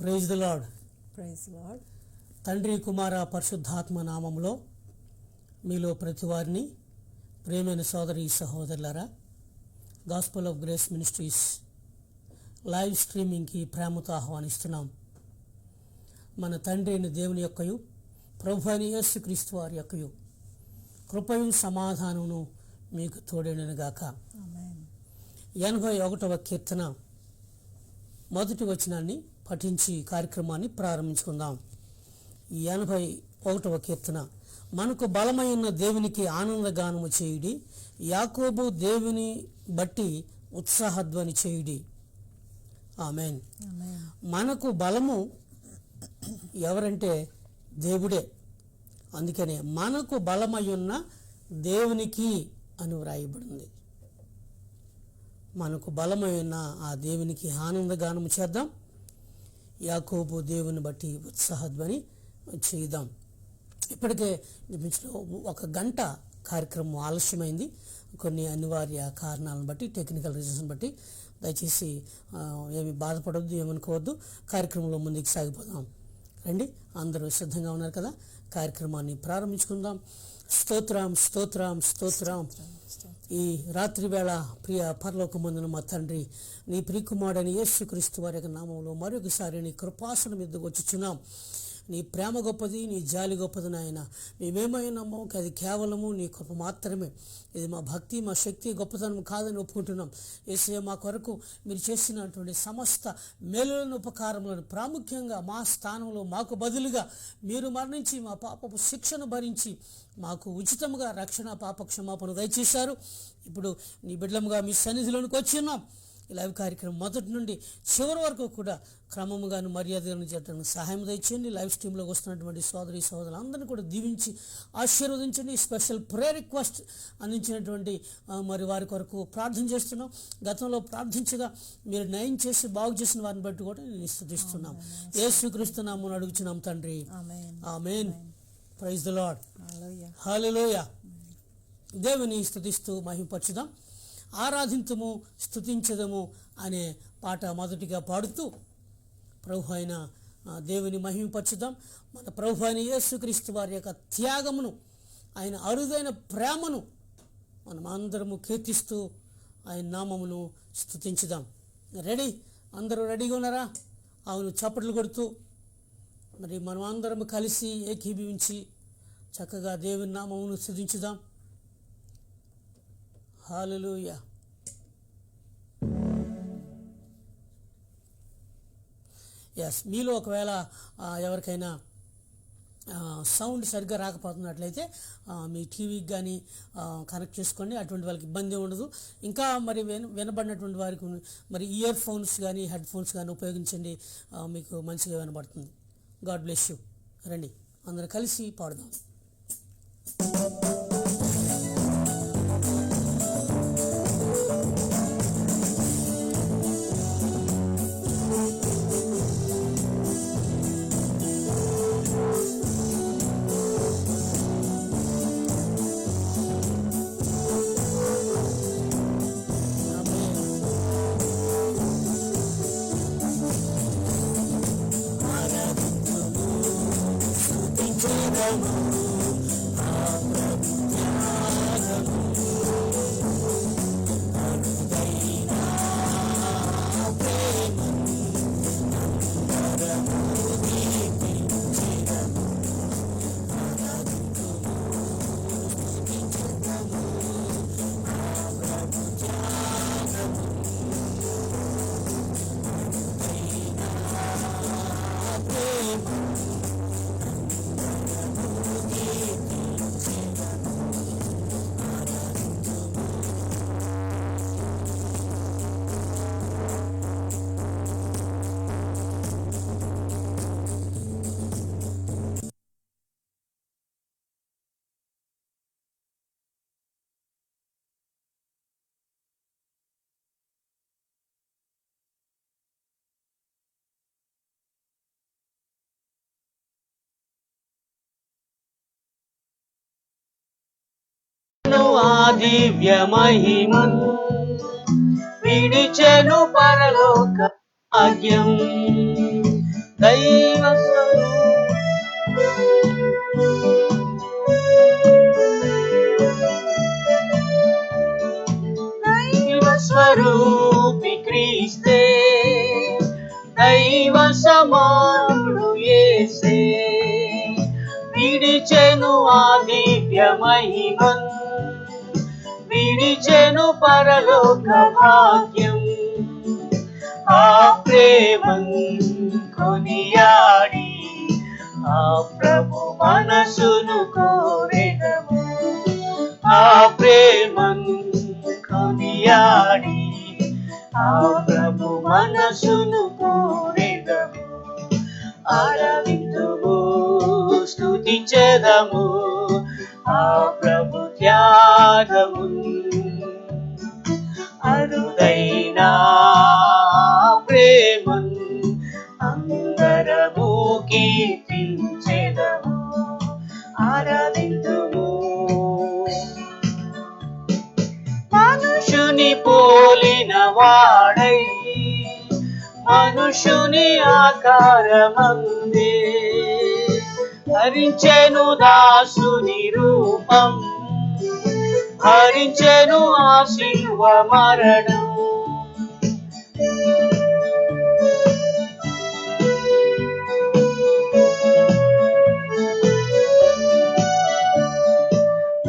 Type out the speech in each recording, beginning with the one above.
Praise the Lord. Praise Lord. తండ్రి కుమార పరిశుద్ధాత్మ నామములో మీలో ప్రతి వారిని ప్రేమైన సోదరి సహోదరులారా, gospel of grace ministries live స్ట్రీమింగ్కి ప్రేమతో ఆహ్వానిస్తున్నాం. మన తండ్రి అయిన దేవుని యొక్కయు ప్రభు అయిన యేసుక్రీస్తు వారి యొక్కయు కృపయు సమాధానమును మీకు తోడేనుగాక. ఆమేన్. 81వ కీర్తన మొదటి వచనాన్ని పఠించి కార్యక్రమాన్ని ప్రారంభించుకుందాం. 81వ కీర్తన. మనకు బలమైన దేవునికి ఆనందగానము చేయుడి, యాకోబు దేవుని బట్టి ఉత్సాహధ్వని చేయుడి. ఆమేన్. ఆమేన్. మనకు బలము ఎవరంటే దేవుడే. అందుకనే మనకు బలమై ఉన్న దేవునికి అని వ్రాయబడింది. మనకు బలమైన ఆ దేవునికి ఆనందగానము చేద్దాం, యాకోబు దేవుని బట్టి ఉత్సాహధ్వని చేద్దాం. ఇప్పటికే ఒక గంట కార్యక్రమం ఆలస్యమైంది, కొన్ని అనివార్య కారణాలను బట్టి, టెక్నికల్ రీజన్స్ బట్టి. దయచేసి ఏమి బాధపడవద్దు, ఏమనుకోవద్దు. కార్యక్రమంలో ముందుకు సాగిపోదాం. రండి, అందరూ సిద్ధంగా ఉన్నారు కదా? కార్యక్రమాన్ని ప్రారంభించుకుందాం. స్తోత్రం స్తోత్రం స్తోత్రం. ఈ రాత్రి వేళ ప్రియ పరలోకమందున మా తండ్రి, నీ ప్రియకుమారుడైన యేసుక్రీస్తు వారి యొక్క నామంలో మరొకసారి నీ కృపాసనం మీదకు వచ్చుచున్నాం. నీ ప్రేమ గొప్పది, నీ జాలి గొప్పది నాయన. మేమేమైనామో అది కేవలము నీ కృప మాత్రమే. ఇది మా భక్తి, మా శక్తి, గొప్పతనం కాదని ఒప్పుకుంటున్నాం. యేసయ్య, మా కొరకు మీరు చేసినటువంటి సమస్త మేలులను, ఉపకారములను, ప్రాముఖ్యంగా మా స్థానంలో మాకు బదులుగా మీరు మరణించి మా పాపపు శిక్షను భరించి మాకు ఉచితంగా రక్షణ, పాప క్షమాపణ దయచేశారు. ఇప్పుడు నీ బిడ్డలముగా మీ సన్నిధిలోనికి వచ్చి ఉన్నాం. ఈ లైవ్ కార్యక్రమం మొదటి నుండి చివరి వరకు కూడా క్రమముగాను మర్యాదలను చేయడానికి సహాయం దయచేయండి. లైవ్ స్ట్రీమ్లోకి వస్తున్నటువంటి సోదరి సోదరులందరినీ కూడా దీవించి ఆశీర్వదించండి. స్పెషల్ ప్రేయర్ రిక్వెస్ట్ అందించినటువంటి మరి వారి కొరకు ప్రార్థన చేస్తున్నాం. గతంలో ప్రార్థించగా మీరు నయం చేసి బాగు చేసిన వారిని బట్టి కూడా నేను స్తుతిస్తున్నాం. యేసుక్రీస్తు నామమున అడుగుచున్నాం తండ్రి, ఆమేన్. Praise the lord. హల్లెలూయా. దేవుని స్తుతిస్తూ మహిమపరచుదాం. ఆరాధింతుము, స్తుతించదము అనే పాట మొదటిగా పాడుతూ ప్రభు అయిన దేవుని మహిమపరచుదాం. మన ప్రభు అయిన యేసుక్రీస్తు వారి యొక్క త్యాగమును, ఆయన అరుదైన ప్రేమను మనం అందరము కీర్తిస్తూ ఆయన నామమును స్తుతించుదాం. రెడీ? అందరూ రెడీగా ఉన్నారా? అవును, చప్పట్లు కొడుతూ మరి మనం అందరం కలిసి ఏకీభవించి చక్కగా దేవుని నామమును స్తుతించుదాం. హల్లెలూయా. ఎస్, మీలో ఒకవేళ ఎవరికైనా సౌండ్ సరిగ్గా రాకపోతున్నట్లయితే మీ టీవీకి కానీ కనెక్ట్ చేసుకోండి. అటువంటి వాళ్ళకి ఇబ్బంది ఉండదు. ఇంకా మరి వినబడినటువంటి వారికి మరి ఇయర్ ఫోన్స్ కానీ హెడ్ ఫోన్స్ కానీ ఉపయోగించండి, మీకు మంచిగా వినబడుతుంది. God bless you. రండి, అందరూ కలిసి పాడుదాం. ఆ దివ్య మహిమను విడిచెను పరలోక భాగ్యం. దైవ స్వరూపి దైవ స్వరూపి క్రీస్తే దైవ సమానుడు యేసే విడిచెను ఆ దివ్య మహిమన్ విడిచెను పరలోక భాగ్యం ఆ ప్రేమన్ కొనియాడి ఆ ప్రభు మనసును కోరెదము ఆ ప్రేమన్ కొనియాడి ఆ ప్రభు మనసును కోరెదము ఆరాధింతుము స్తుతించెదము ఆ ప్రభు త్యాగము అరుదైన ప్రేమన్ అందరము కీర్తించెదము ఆరాధింతుము మనుషుని పోలిన వాడై మనుషుని ఆకారమందే ధరించెను దాసుని రూపం హరించెను ఆ శిలువ మరణం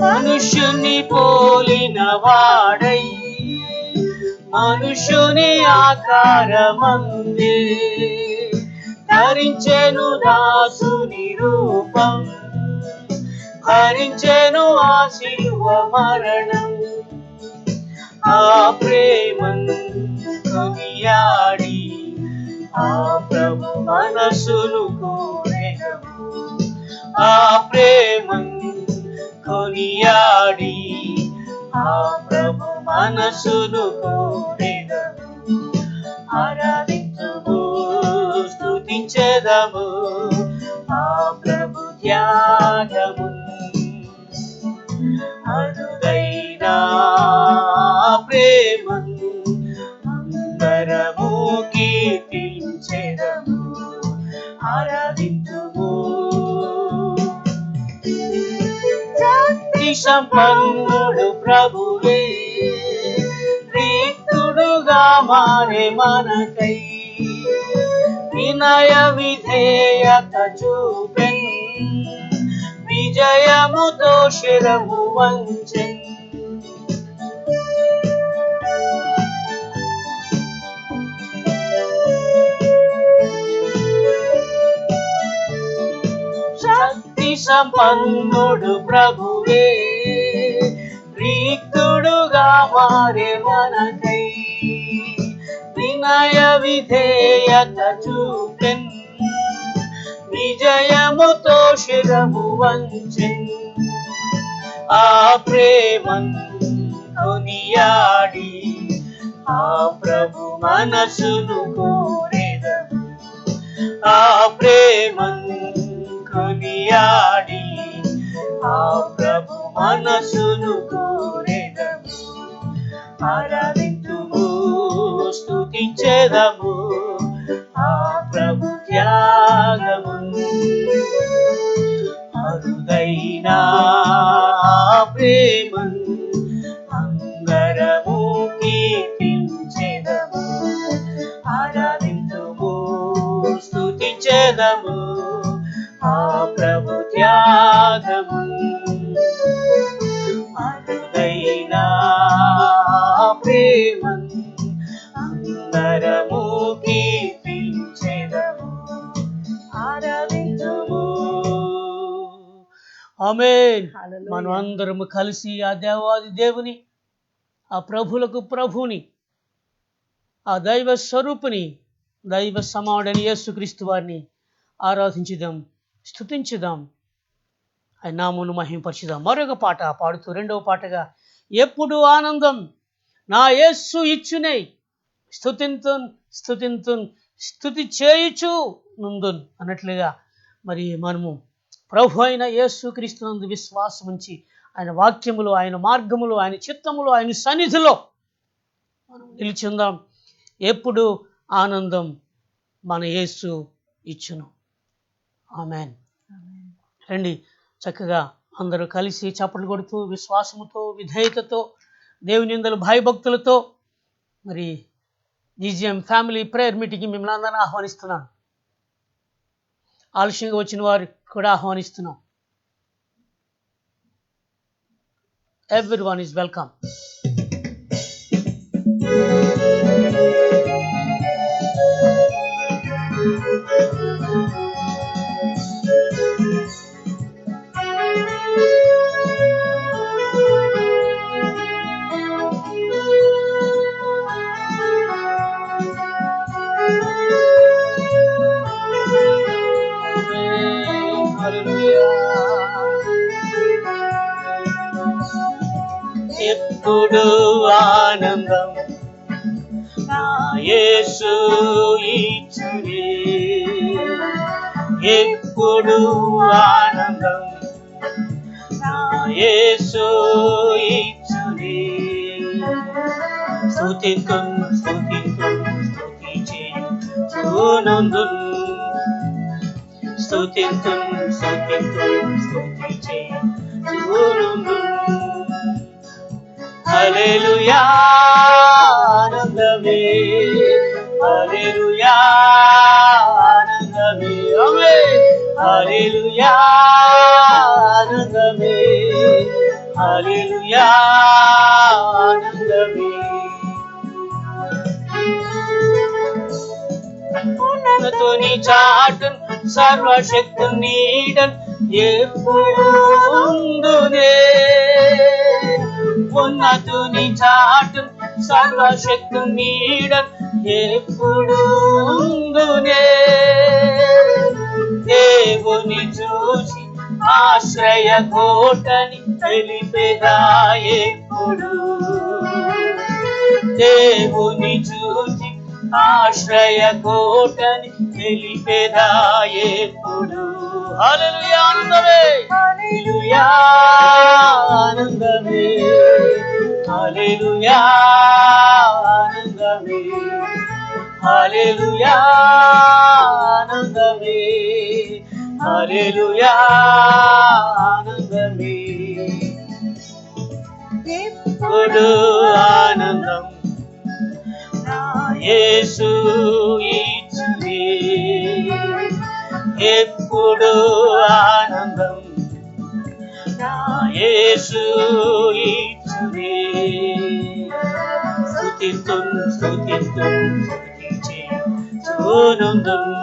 మనుషుని పోలిన వాడై మనుషుని ఆకారమందే ధరించెను దాసుని రూపం హరించెను ఆ శిలువ మరణం ఆ ప్రేమన్ కొనియాడి ఆ ప్రభు మనసును కోరెదము ఆ ప్రేమన్ కొనియాడి ఆ ప్రభు మనసును కోరెదము ఆరాధించుము స్తుతించెదము ఆ ప్రభు త్యాగము అరుదైన ప్రేమన్ అందరము కీర్తించెదము ఆరాధించుము శక్తి సంపన్నుడు ప్రభువే రిక్తుడుగా మారే మనకై వినయ విధేయత చూపెన్ విజయముతో శిరము వంచెన్ శక్తి సంపన్నుడు ప్రభువే రిక్తుడుగా మారే మనకై వినయ విధేయత చూపెన్ విజయముతో శిరము వంచెన్ ఆ ప్రేమన్ కొనియాడి ఆ ప్రభు మనసును కోరెదము ఆ ప్రేమన్ కొనియాడి ఆ ప్రభు మనసును కోరెదము ఆరాధించుము స్తుతించెదము ఆ ప్రభు త్యాగము అరుదైన ప్రేమన్ అందరము కీర్తించెదము ఆరాధించుము స్తుతించెదము ఆ ప్రభు త్యాగము అరుదైన ప్రేమన్ అందరము కీర్తించెదము ఆరాధించుము ఆమేన్ Hallelujah. మనం అందరము కలిసి ఆ దేవాది దేవుని ఆ ప్రభులకు ప్రభుని ఆ దైవ స్వరూపుని దైవ సమాడని యేసుక్రీస్తు వారిని ఆరాధించుదాం స్తుతించుదాం ఆయన నామమును మహిమపరచుదాం మరొక పాట పాడుతూ రెండవ పాటగా ఎప్పుడు ఆనందం నా యేసు ఇచ్చునే స్తుతింతున్ స్తుతింతున్ స్తుతి చేయుచు నుందున్ అన్నట్లుగా మరి మనము ప్రభు అయిన యేసుక్రీస్తునందు విశ్వాసం ఉంచి ఆయన వాక్యములు ఆయన మార్గములు ఆయన చిత్తములు ఆయన సన్నిధిలో మనం నిలిచిందాం ఎప్పుడు ఆనందం మన యేసు ఇచ్చును. ఆమేన్. రండి చక్కగా అందరూ కలిసి చప్పట్లు కొడుతూ విశ్వాసముతో విధేయతతో దేవుని యందు భయభక్తులతో మరి జీజీఎం ఫ్యామిలీ ప్రేయర్ మీటింగ్కి మిమ్మల్ని అందరినీ ఆహ్వానిస్తున్నాను. ఆలస్యంగా వచ్చిన వారికి కూడా ఆహ్వానిస్తున్నాం. Everyone is welcome. ఎప్పుడు ఆనందం నా యేసు ఇచ్చునే, ఎప్పుడు ఆనందం నా యేసు ఇచ్చునే. స్తుతింతున్ స్తుతింతున్ స్తుతించే చూనుందున్, స్తుతింతున్ స్తుతింతున్ స్తుతించే చూనుందున్. హల్లెలూయా ఆనందమే, హల్లెలూయా ఆనందమే, ఆమేన్. హల్లెలూయా ఆనందమే, హల్లెలూయా ఆనందమే. ఉన్నతుని చాటున్ సర్వశక్తు నీడన్ ఎప్పుడు ఉందునే, ఉన్నతుని చాటు సర్వశక్తు నీడన్ ఎప్పుడు ఉందునే. దేవుని చూసి ఆశ్రయ కోటని తెలిపెదా ఎప్పుడు, దేవుని చూసి ఆశ్రయ కోటని తెలిపెదా ఎప్పుడు. హల్లెలూయా ఆనందమే, హల్లెలూయా ఆనందమే, హల్లెలూయా ఆనందమే, హల్లెలూయా ఆనందమే, హల్లెలూయా ఆనందమే. ఎప్పుడు ఆనందం నా యేసు ఇచ్చునే, ఎప్పుడు ఆనందం నా యేసు ఇచ్చునే. స్తుతింతున్ స్తుతింతున్ స్తుతించే చూనుందున్,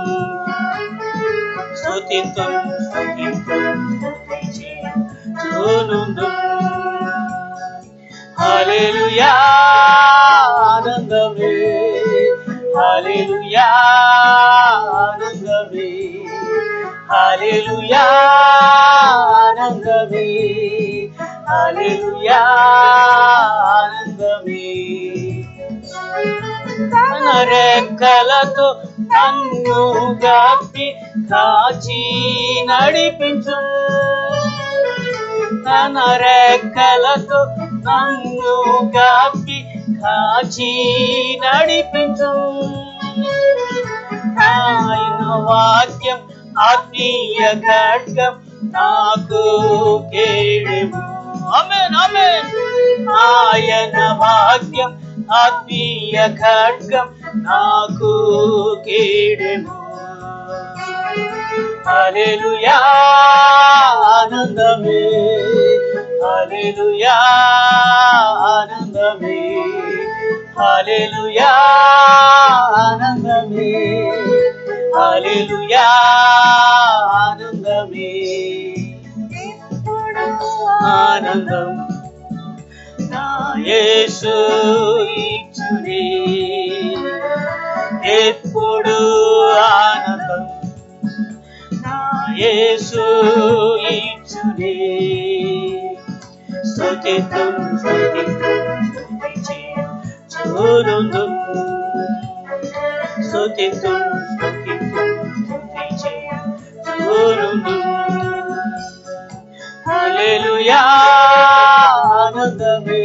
స్తుతింతున్ స్తుతింతున్ స్తుతించే చూనుందున్. హల్లెలూయా ఆనందమే, హల్లెలూయా ఆనందమే, హల్లెలూయా ఆనందమే, హల్లెలూయా ఆనందమే. తన రెక్కలతో నన్ను గప్పి కాచి నడిపించు, తన రెక్కలతో నన్ను గప్పి కాచి నడిపించు. ఆయన వాక్యం ఆత్మీయ ఖడ్గం నాకు కేడెము, ఆమేన్ ఆమేన్. ఆయన వాక్యం ఆత్మీయ ఖడ్గం నాకు కేడెము. హల్లెలూయా ఆనందమే, హల్లెలూయా ఆనందమే, హల్లెలూయా ఆనందమే, హల్లెలూయా ఆనందమే. ఆనందం నా యేసు ఇచ్చునే, ఎప్పుడు ఆనందం నా యేసు ఇచ్చునే. స్తుతింతున్ స్తుతింతున్ స్తుతించే చూనుందున్, స్తుతింతున్ స్తుతింతున్ స్తుతించే చూనుందున్. హల్లెలూయా ఆనందమే,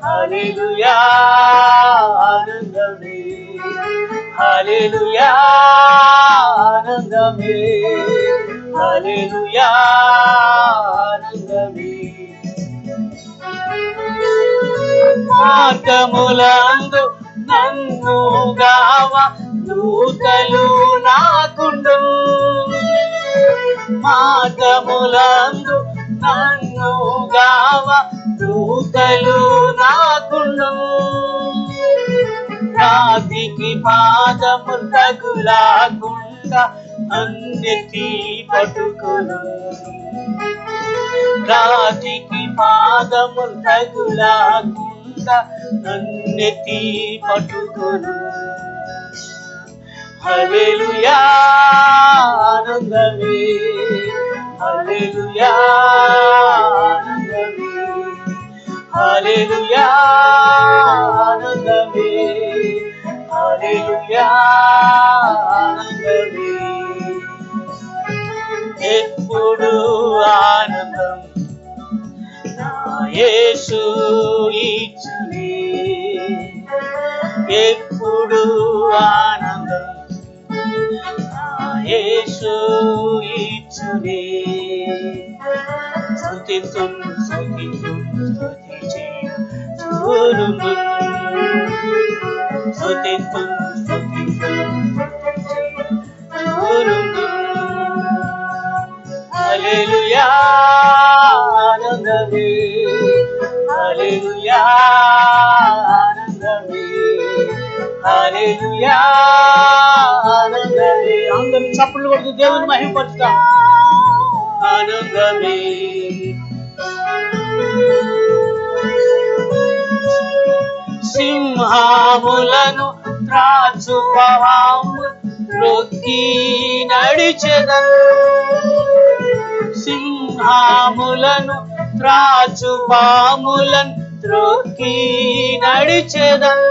హల్లెలూయా ఆనందమే, హల్లెలూయా ఆనందమే హల్లెలూయా ఆనందమే మార్గములందు నన్ను గావ దూతలు నాకుండు మార్గములందు నన్ను గావ దూతలు నాకుండు రాతికి పాదములు తగులాకుండా అన్నెత్తి పట్టుకొను రాతికి పాదములు తగులాకుండా నన్నెత్తి పట్టుకొను హల్లెలూయా ఆనందమే హల్లెలూయా ఆనందమే హల్లెలూయా ఆనందమే హల్లెలూయా ఆనందమే ఎప్పుడు ఆనందం నా యేసు ఇచ్చునే ఎప్పుడు ఆనందం నా యేసు ఇచ్చునే స్తుతింతుం స్తుతింతుం స్తుతి చేయుదును స్తుతింతుం స్తుతింతుం స్తుతి చేయుదును హల్లెలూయా ఆనందమే హల్లెలూయా ఆనందమే హల్లెలూయా ఆనందమే అందరూ చప్పట్లు కొడుతూ దేవుని మహిమపరుస్తాం ఆనందమే సింహాములను త్రాచుపాము రొక్కి నడిచెదను సింహాములను త్రాచుపాములను త్రొక్కి నడిచెదను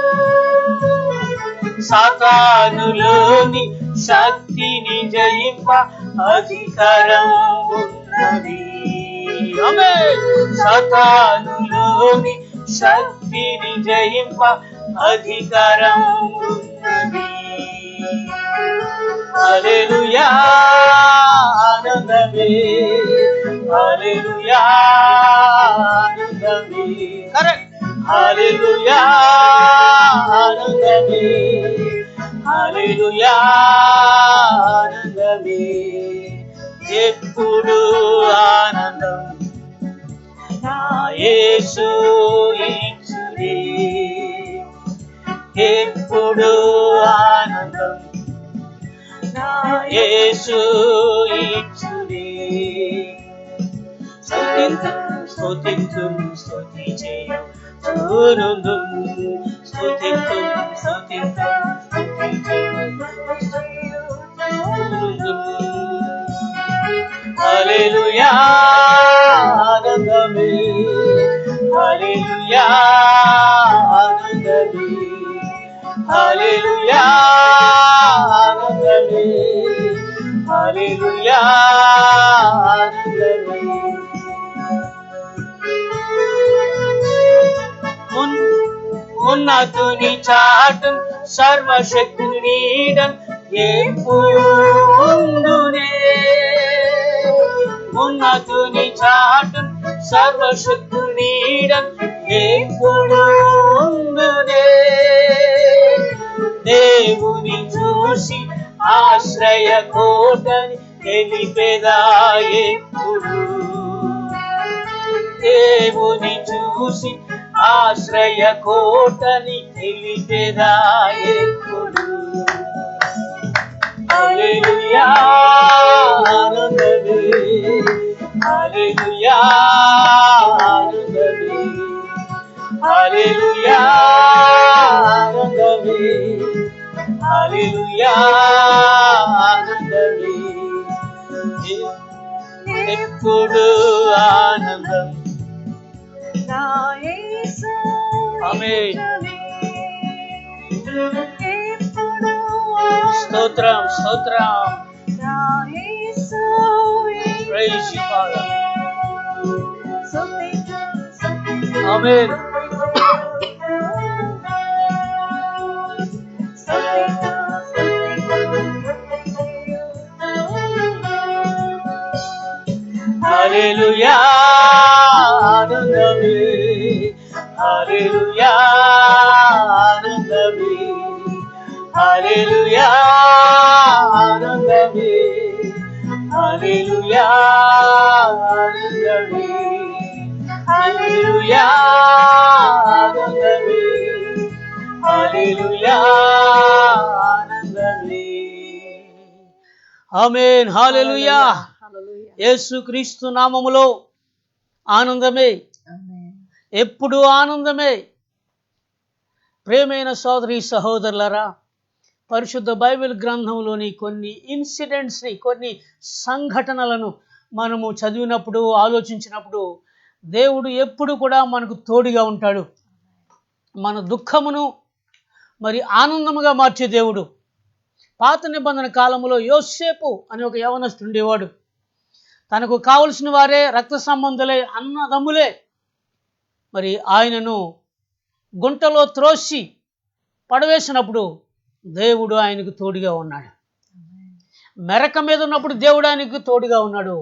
సాతానులోని శక్తిని జయింప అధికారం ఉన్నది ఆమేన్ సాతానులోని శక్తిని జయింప అధికారం ఉన్నది హల్లెలూయా ఆనందమే హల్లెలూయా ఆనందమే కరెక్ట్ హల్లెలూయా ఆనందమే హల్లెలూయా ఆనందమే ఎప్పుడు ఆనందం నా యేసు ఇచ్చునే ఎప్పుడు ఆనందం నా యేసు ఇచ్చునే స్తుతింతుం స్తుతింతుం స్తుతి చేయుదును స్తుతింతుం స్తుతింతుం స్తుతి చేయుదును హల్లెలూయా ఆనందమే హల్లెలూయా ఆనందమే హల్లెలూయా ఆనందమే హల్లెలూయా ఆనందమే ఉన్నతుని చాటు సర్వశక్తిని నీడన్ ఎప్పుడునే ఉన్నతుని చాటు సర్వశక్తిని నీడన్ ఎప్పుడునే దేవుని చూసి ఆశ్రయ కోటని తెలిపెదా ఎప్పుడు దేవుని చూసి ఆశ్రయ కోటని తెలిపెదా ఎప్పుడు హల్లెలూయా ఆనందమే హల్లెలూయా ఆనందమే హల్లెలూయా ఆనందమే హల్లెలూయా ఆనందమే ఎప్పుడు ఆనందం నా యేసు ఆమేన్ ఎప్పుడు స్తోత్రం స్తోత్రం నా యేసు ప్రైజ్ యు ఫాదర్ స్తుతింతుం స్తుతింతుం ఆమేన్ స్తుతింతుం స్తుతింతుం హల్లెలూయా ఆనందమే, హల్లెలూయా ఆనందమే, హల్లెలూయా ఆనందమే, హల్లెలూయా ఆనందమే, హల్లెలూయా ఆనందమే, హల్లెలూయా ఆనందమే. ఆమేన్. హల్లెలూయా. యేసుక్రీస్తు నామములో ఆనందమే, ఎప్పుడు ఆనందమే. ప్రియమైన సోదరి సహోదరులారా, పరిశుద్ధ బైబిల్ గ్రంథంలోని కొన్ని ఇన్సిడెంట్స్ని, కొన్ని సంఘటనలను మనము చదివినప్పుడు, ఆలోచించినప్పుడు దేవుడు ఎప్పుడు కూడా మనకు తోడుగా ఉంటాడు. మన దుఃఖమును మరి ఆనందముగా మార్చే దేవుడు. పాత నిబంధన కాలంలో యోసేపు అనే ఒక యవనస్తుడు ఉండేవాడు. తనకు కావలసిన వారే, రక్త సంబంధులే, అన్నదమ్ములే మరి ఆయనను గుంటలో త్రోసి పడవేసినప్పుడు దేవుడు ఆయనకు తోడుగా ఉన్నాడు. మెరక మీద ఉన్నప్పుడు దేవుడు ఆయనకు తోడుగా ఉన్నాడు.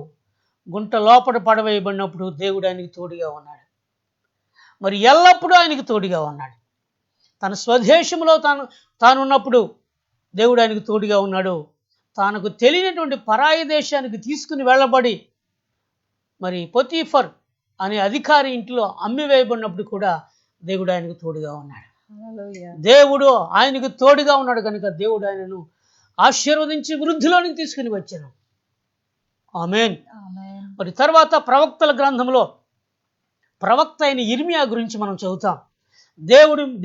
గుంట లోపల పడవేయబడినప్పుడు దేవుడు ఆయనకు తోడుగా ఉన్నాడు. మరి ఎల్లప్పుడూ ఆయనకు తోడుగా ఉన్నాడు. తన స్వదేశంలో తానున్నప్పుడు దేవుడు ఆయనకు తోడుగా ఉన్నాడు. తనకు తెలియనటువంటి పరాయి దేశానికి తీసుకుని వెళ్ళబడి మరి పొతీఫర్ అనే అధికారి ఇంట్లో అమ్మివేయబడినప్పుడు కూడా దేవుడు ఆయనకు తోడుగా ఉన్నాడు. దేవుడు ఆయనకు తోడుగా ఉన్నాడు కనుక దేవుడు ఆయనను ఆశీర్వదించి వృద్ధిలోనికి తీసుకుని వచ్చాను. ఆమేన్. మరి తర్వాత ప్రవక్తల గ్రంథంలో ప్రవక్త అయిన ఇర్మియా గురించి మనం చదువుతాం.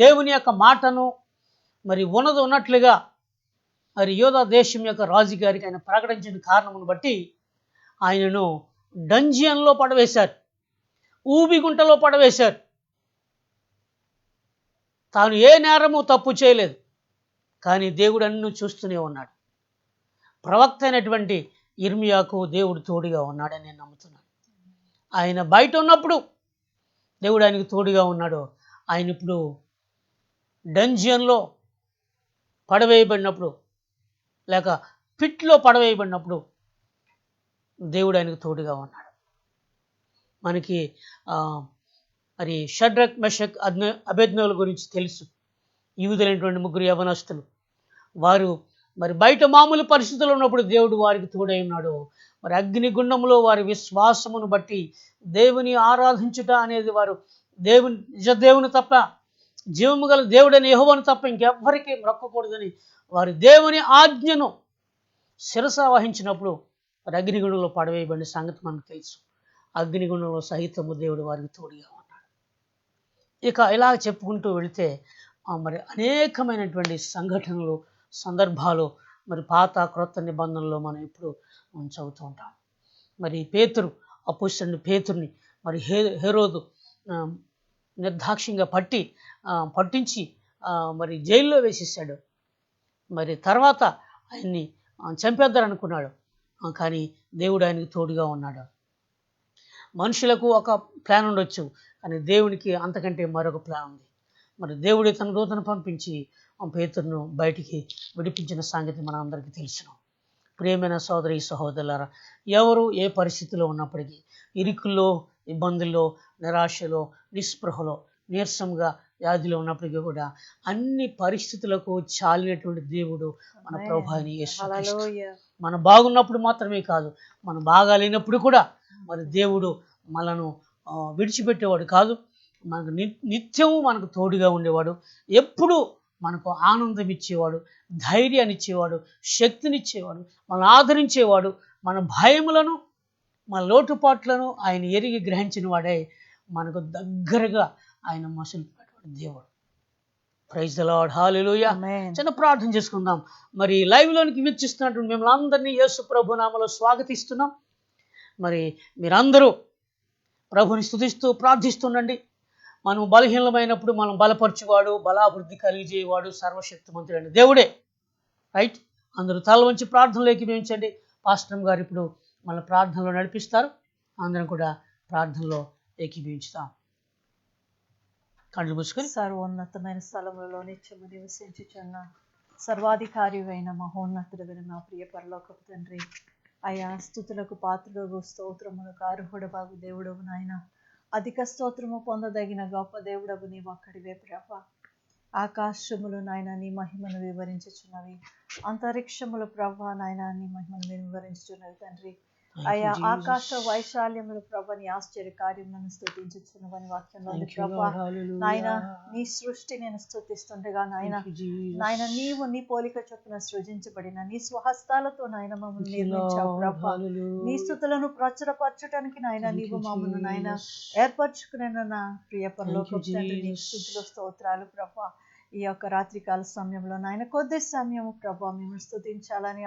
దేవుని యొక్క మాటను మరి ఉన్నట్లుగా మరి యోధా దేశం యొక్క రాజుగారికి ఆయన ప్రకటించిన కారణమును బట్టి ఆయనను డంజియన్లో పడవేశారు, ఊబిగుంటలో పడవేశారు. తాను ఏ నేరము తప్పు చేయలేదు, కానీ దేవుడు అన్నీ చూస్తూనే ఉన్నాడు. ప్రవక్త అయినటువంటి ఇర్మియాకు దేవుడు తోడుగా ఉన్నాడని నేను నమ్ముతున్నాను. ఆయన బయట ఉన్నప్పుడు దేవుడు ఆయనకు తోడుగా ఉన్నాడు. ఆయన ఇప్పుడు డంజియన్లో పడవేయబడినప్పుడు, లేక పిట్లో పడవేయబడినప్పుడు దేవుడు ఆయనకు తోడుగా ఉన్నాడు. మనకి మరి షడ్రక్, మెషక్, అబేద్నెగోల గురించి తెలుసు. యూదులైనటువంటి ముగ్గురు యవనస్తులు, వారు మరి బయట మామూలు పరిస్థితుల్లో ఉన్నప్పుడు దేవుడు వారికి తోడై ఉన్నాడు. మరి అగ్నిగుండంలో వారి విశ్వాసమును బట్టి దేవుని ఆరాధించుట అనేది, వారు నిజదేవుని తప్ప, జీవము గల దేవుడైన యెహోవాను తప్ప ఇంకెవ్వరికీ మొక్కకూడదని వారి దేవుని ఆజ్ఞను శిరస వహించినప్పుడు మరి అగ్నిగుండంలో పడవేయబడిన సంగతి మనకు తెలుసు. అగ్నిగుండంలో సహితము దేవుడు వారికి తోడుగా ఉన్నాడు. ఇక ఇలా చెప్పుకుంటూ వెళితే మరి అనేకమైనటువంటి సంఘటనలు, సందర్భాలు మరి పాత క్రొత్త నిబంధనలో మనం ఇప్పుడు చదువుతూ ఉంటాం. మరి పేతురు, అపోస్తలుడైన పేతురుని మరి హేరోదు నిర్దాక్షిణ్యంగా పట్టించి మరి జైల్లో వేసేసాడు. మరి తర్వాత ఆయన్ని చంపేద్దారనుకున్నాడు, కానీ దేవుడు ఆయనకు తోడుగా ఉన్నాడు. మనుషులకు ఒక ప్లాన్ ఉండొచ్చు, కానీ దేవునికి అంతకంటే మరొక ప్లాన్ ఉంది. మరి దేవుడు తన దూతను పంపించి పేతురును బయటికి విడిపించిన సంగతి మన అందరికీ తెలుసును. ప్రియమైన సోదరి సహోదరులారా, ఎవరు ఏ పరిస్థితిలో ఉన్నప్పటికీ, ఇరుకుల్లో, ఇబ్బందుల్లో, నిరాశలో, నిస్పృహలో, నీరసంగా, వ్యాధిలో ఉన్నప్పటికీ కూడా అన్ని పరిస్థితులకు చాలినటువంటి దేవుడు మన ప్రభువైన అయిన యేసుక్రీస్తు. మనం బాగున్నప్పుడు మాత్రమే కాదు, మనం బాగాలేనప్పుడు కూడా మరి దేవుడు మనను విడిచిపెట్టేవాడు కాదు. మనకు నిత్యము మనకు తోడుగా ఉండేవాడు. ఎప్పుడు మనకు ఆనందం ఇచ్చేవాడు, ధైర్యాన్ని ఇచ్చేవాడు, శక్తినిచ్చేవాడు, మనల్ని ఆదరించేవాడు. మన భయములను, మన లోటుపాట్లను ఆయన ఎరిగి గ్రహించిన వాడే మనకు దగ్గరగా ఆయన మసులుతున్నటువంటి దేవుడు. Praise the lord. హల్లెలూయా. చిన్న ప్రార్థన చేసుకుందాం. మరి లైవ్లోనికి వీక్షిస్తున్నటువంటి మిమ్మల్ని అందరినీ యేసు ప్రభు నామములో స్వాగతిస్తున్నాం. మరి మీరందరూ ప్రభుని స్తుతిస్తూ ప్రార్థిస్తుండండి. మనం బలహీనమైనప్పుడు మనం బలపరచువాడు, బలాభివృద్ధి కలిగజేయవాడు సర్వశక్తిమంతుడైన దేవుడే. రైట్, అందరూ తల వంచి ప్రార్థనలోకి వేయించండి. పాస్టర్ గారు ఇప్పుడు మన ప్రార్థనలో నడిపిస్తారు. అందరం కూడా ప్రార్థనలో ఏకీభవించుతాం. కళ్ళు మూసుకొని. సర్వోన్నతమైన స్థలములలో నిత్యము నివసించుచున్న సర్వాధికారి అయిన మహోన్నతుడైన నా ప్రియ పరలోకపు తండ్రి, అయా స్తుతులకు పాత్రుడు, స్తోత్రములకు అర్హుడబాగు దేవుడవు నాయన. అధిక స్తోత్రము పొందదగిన గొప్ప దేవుడవు నీవు ఒక్కడివే ప్రభ. ఆకాశములు నాయన నీ మహిమను వివరించుచున్నవి, అంతరిక్షములు ప్రభ నాయన నీ మహిమను వివరించుచున్నవి తండ్రి. అయా ఆకాశ వైశాల్యములు ప్రభ నీ ఆశ్చర్య కార్యములను స్తుతించుచున్నవని వాక్యంలో ఉంది ప్రభ. నాయన నీ సృష్టి నేను స్తుతిస్తుండగా నాయన నీవు నీ పోలిక చొప్పున సృజించబడిన నీ స్వహస్తాలతో నాయన మమ్మల్ని నిర్మించావు ప్రభ. నీ స్తుతులను ప్రచురపరచడానికి నాయన నీవు మమ్మల్ని నాయన ఏర్పరచుకున్న నా ప్రియ పరలోకపు తండ్రి, నీ స్తుతులు స్తోత్రాలు ప్రభ. ఈ యొక్క రాత్రికాల సమయంలో నాయన కొద్ది సమయము ప్రభ మేము స్తుతించాలని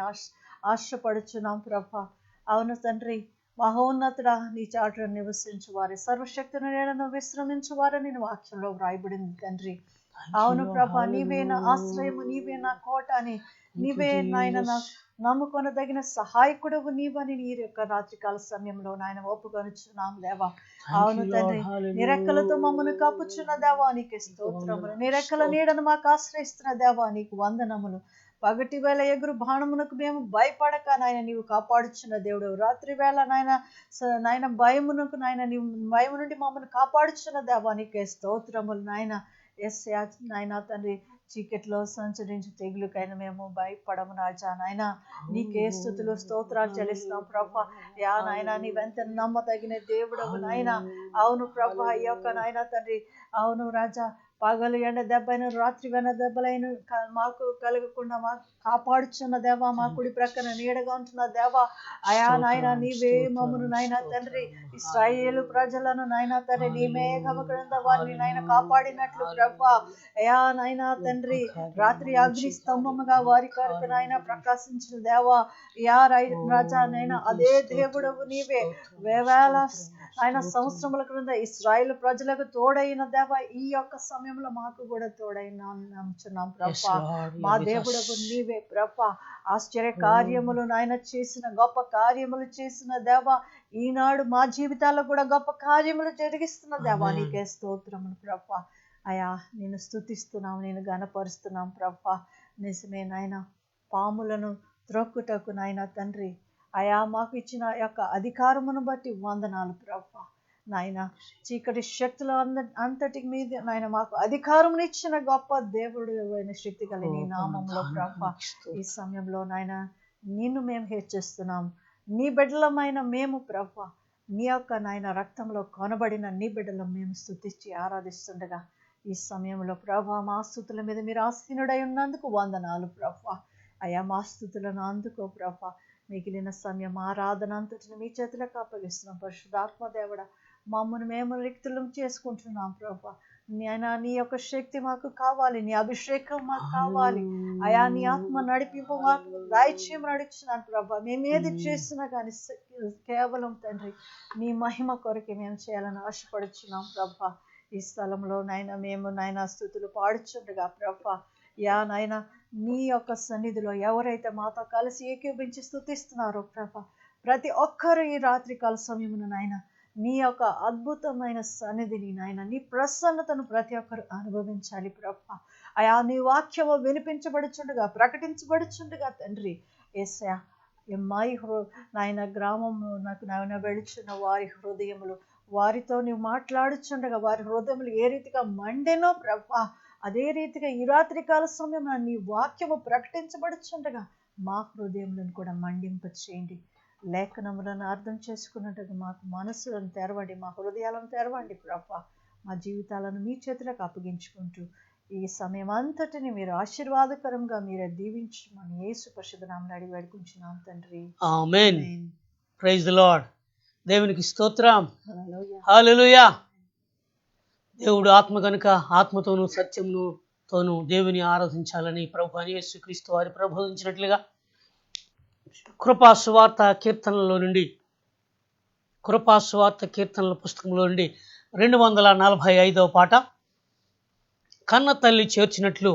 ఆశపడుచున్నాం ప్రభ. అవును తండ్రి, మహోన్నతుడా నీ చాటును నివసించు వారి సర్వశక్తిని నేలను విశ్రమించు వారని నీ వాక్యంలో వ్రాయబడింది తండ్రి. అవును ప్రభ, నీవే నా ఆశ్రయము, నీవే నా కోట అని, నీవే నాయన నా నమ్ముకొనదగిన సహాయకుడు నీవని నీ యొక్క రాత్రికాల సమయంలో నాయన ఒప్పుకొనుచున్నాం దేవా. అవును తండ్రి, నిరెక్కలతో మమ్మల్ని కప్పుచున్న దేవా నీకు స్తోత్రములు. నిరెక్కల నీడను మాకు ఆశ్రయిస్తున్న దేవా నీకు వందనములు. పగటి వేళ ఎగురు బాణమునకు మేము భయపడక నాయన నీవు కాపాడుచున్న దేవుడు. రాత్రి వేళ నాయన భయమునకు నాయన నీవు భయము నుండి మమ్మల్ని కాపాడుచున్న దేవా నీకే స్తోత్రములు నాయన. ఎస్ నాయన తండ్రి, చీకట్లో సంచరించి తెగులుకైనా మేము భయపడము రాజా. నాయన నీకే స్తుతులు స్తోత్రాలు చెల్లిస్తున్నాం ప్రభ. యా నాయన నీవెంత నమ్మదగిన దేవుడవు నాయన. అవును ప్రభ, ఈ యొక్క నాయన తండ్రి, అవును రాజా, పగలు ఎండ దెబ్బైన రాత్రి వెన దెబ్బలైన మాకు కలగకుండా మాకు కాపాడుచున్న దేవా, మా కుడి ప్రక్కన నీడగా ఉంటున్న దేవా. అయా నాయన నీవే మమ్మను నాయన తండ్రి, ఇశ్రాయేలు ప్రజలను నాయన తండ్రి నీ మేఘము క్రింద వారిని నాయన కాపాడినట్లు ప్రభా. అయా నాయన తండ్రి, రాత్రి అగ్ని స్తంభముగా వారి కొరకు నాయన ప్రకాశించిన దేవా. యా రాజా నాయన అదే దేవుడవు నీవే. వేవేల ఆయన సంవత్సరముల క్రింద ఇశ్రాయేలు ప్రజలకు తోడైన దేవా, ఈ యొక్క సమయంలో మాకు కూడా తోడైన నమ్ముచున్నాం ప్రభా. మా దేవుడవు నీవే ప్రభా. ఆశ్చర్య కార్యములు నాయన చేసిన, గొప్ప కార్యములు చేసిన దేవా. ఈనాడు మా జీవితాల్లో కూడా గొప్ప కార్యములు జరిగిస్తున్న దేవా నీకే స్తోత్రములు ప్రభా. అయా నేను స్తుతిస్తున్నాం, నేను గణపరుస్తున్నాం ప్రభా. నిజమే నాయన, పాములను త్రొక్కుటకు నాయన తండ్రి అయా మాకు ఇచ్చిన యొక్క అధికారమును బట్టి వందనాలు ప్రభా. నాయన చీకటి శక్తుల అంతటి మీద నాయన మాకు అధికారం ఇచ్చిన గొప్ప దేవుడు అయిన శక్తి కలిగిన నీ నామంలో ప్రభా. ఈ సమయంలో నాయన నిన్ను మేము హెచ్చిస్తున్నాం. నీ బిడ్డలమైన మేము ప్రభా, నీ యొక్క నాయన రక్తంలో కొనబడిన నీ బిడ్డలు మేము స్తుతించి ఆరాధిస్తుండగా ఈ సమయంలో ప్రభా మా స్తుతుల మీద మీరు ఆసీనుడై ఉన్నందుకు వందనాలు ప్రభా. అయా మా స్తుతులను అందుకో ప్రభా. మిగిలిన సమయం ఆరాధన అంతటిని మీ చేతులకు అప్పగిస్తున్నాం. పరిశుద్ధాత్మ దేవుడ, మమ్మల్ని మేము రిక్తులం చేసుకుంటున్నాం ప్రభా. నీ యొక్క శక్తి మాకు కావాలి, నీ అభిషేకం మాకు కావాలి. అయా నీ ఆత్మ నడిపింపు మాకు దయచేయమని నడుచున్నాను ప్రభా. మేము ఏది చేసినా కానీ కేవలం తండ్రి నీ మహిమ కొరకే మేము చేయాలని ఆశపడుచున్నాం ప్రభా. ఈ స్థలంలో నాయన మేము నాయన స్తుతులు పాడుచుండగా ప్రభా, యా నాయన నీ యొక్క సన్నిధిలో ఎవరైతే మాతో కలిసి ఏకీభించి స్తుతిస్తున్నారో ప్రభా, ప్రతి ఒక్కరు ఈ రాత్రికాల సమయమున నాయన నీ యొక్క అద్భుతమైన సన్నిధిని నాయన నీ ప్రసన్నతను ప్రతి ఒక్కరు అనుభవించాలి ప్రభా. అయా నీ వాక్యము వినిపించబడుచుండగా, ప్రకటించబడుచుండగా తండ్రి యేసయ్యా ఎమ్మాయి నాయన గ్రామంలో నాకు నాయన వెళుచున్న వారి హృదయములు, వారితో నీవు మాట్లాడుచుండగా వారి హృదయములు ఏ రీతిగా మండెనో ప్రభా, అదే రీతిగా ఈ రాత్రికాల సమయం నీ వాక్యము ప్రకటించబడుచుండగా మా హృదయములను కూడా మండింప చేయండి. లేఖనములను అర్థం చేసుకున్నట్టుగా మాకు మనసులను తెరవండి, మా హృదయాలను తెరవండి ప్రభా. మా జీవితాలను మీ చేతులకు అప్పగించుకుంటూ ఈ సమయం అంతటిని మీరు ఆశీర్వాదకరంగా మీరే దీవించమని యేసు పరిశుద్ధ నామమున అడిగి వేడుకుంటున్నాం తండ్రి. ఆమేన్. Praise the lord. దేవునికి స్తోత్రం. హల్లెలూయా. దేవుడు ఆత్మ కనుక ఆత్మతోనూ సత్యముతోనూ దేవుని ఆరాధించాలని ప్రభు అని యేసుక్రీస్తు వారి ప్రబోధించినట్లుగా కృపా సువార్త కీర్తనలో నుండి, కృపా సువార్త కీర్తనల పుస్తకంలో నుండి 245వ పాట, కన్న తల్లి చేర్చినట్లు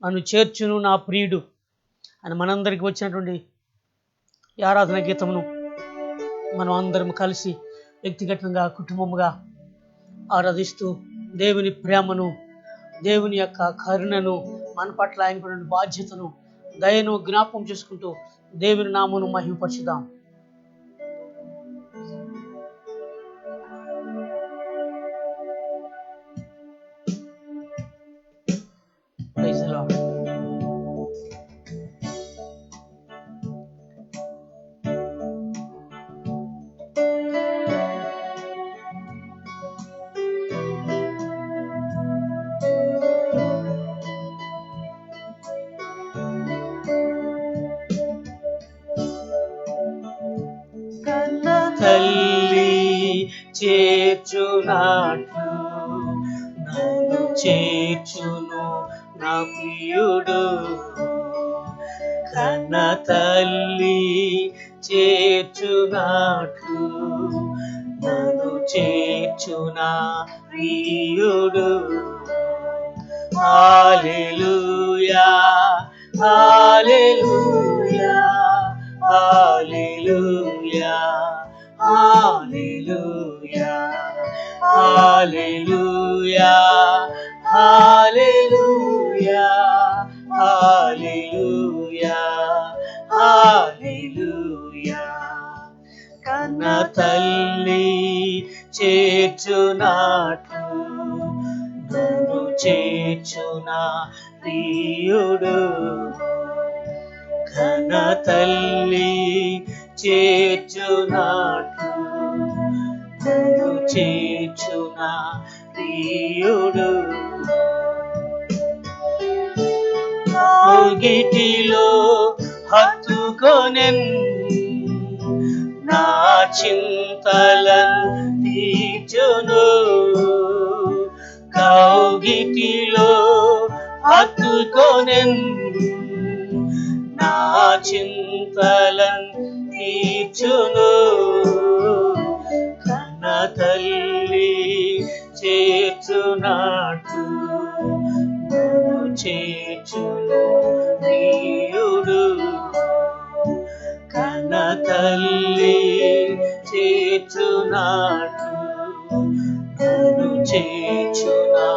నన్ను చేర్చును నా ప్రియుడు అని మనందరికి వచ్చినటువంటి ఈ ఆరాధన గీతమును మనం అందరం కలిసి వ్యక్తిగతంగా కుటుంబముగా ఆరాధిస్తూ దేవుని ప్రేమను, దేవుని యొక్క కరుణను, మన పట్ల ఆయనకున్న బాధ్యతను, దయను జ్ఞాపకం చేసుకుంటూ దేవుని నామమును మహిమపరచుదాం. చేర్చునాట్లు నన్ను చేర్చును నా ప్రియుడు. కన్న తల్లి చేర్చునాట్లు నన్ను చేర్చునా ప్రియుడు. హల్లెలూయా హల్లెలూయా హల్లెలూయా హల్లెలూయా హల్లెలూయా హల్లెలూయా హల్లెలూయా హల్లెలూయా. కన్న తల్లి చేర్చునాట్లు నన్ను చేర్చునా ప్రియుడు. కన్న తల్లి చేర్చునాట్లు నన్ను చేర్చునా ప్రియుడు. కౌగిటిలో హత్తుకొనెన్ నా చింతలను తీర్చును. కౌగిటిలో హత్తుకొనెన్ నా చింతలను తీర్చును. కన్న తల్లి చేర్చునాట్లు నన్ను చేర్చును ప్రియుడు. కన్న తల్లి చేర్చునాట్లు నన్ను చేర్చునా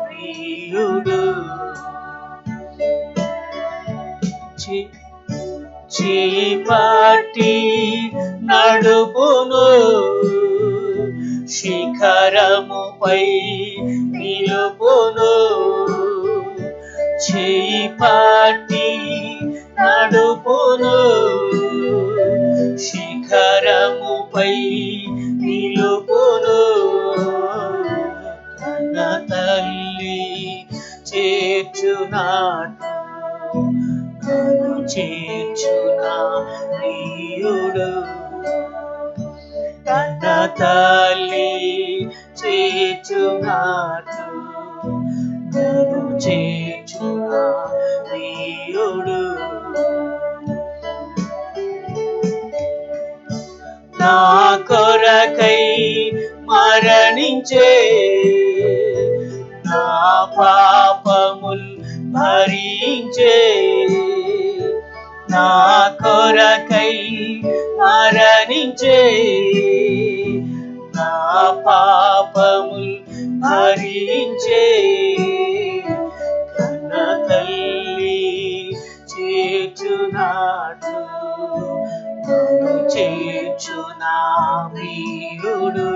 ప్రియుడు. చేయి పట్టి నడుపును శిఖరముపై నిలుపును. చేయి పట్టి నడుపును శిఖరముపై నిలుపును. కన్న తల్లి చేర్చునాట్లు నన్ను చేర్చునా ప్రియుడు. కన్న తల్లి చేర్చునాట్లు నన్ను చేర్చునా ప్రియుడు. నా కొరకై మరణించే నా పాపముల్ భరించే. నా కొరకై మరణించే నా పాపముల్ భరించే. కన్న తల్లి చేర్చునాట్లు నన్ను చేర్చునా ప్రియుడు.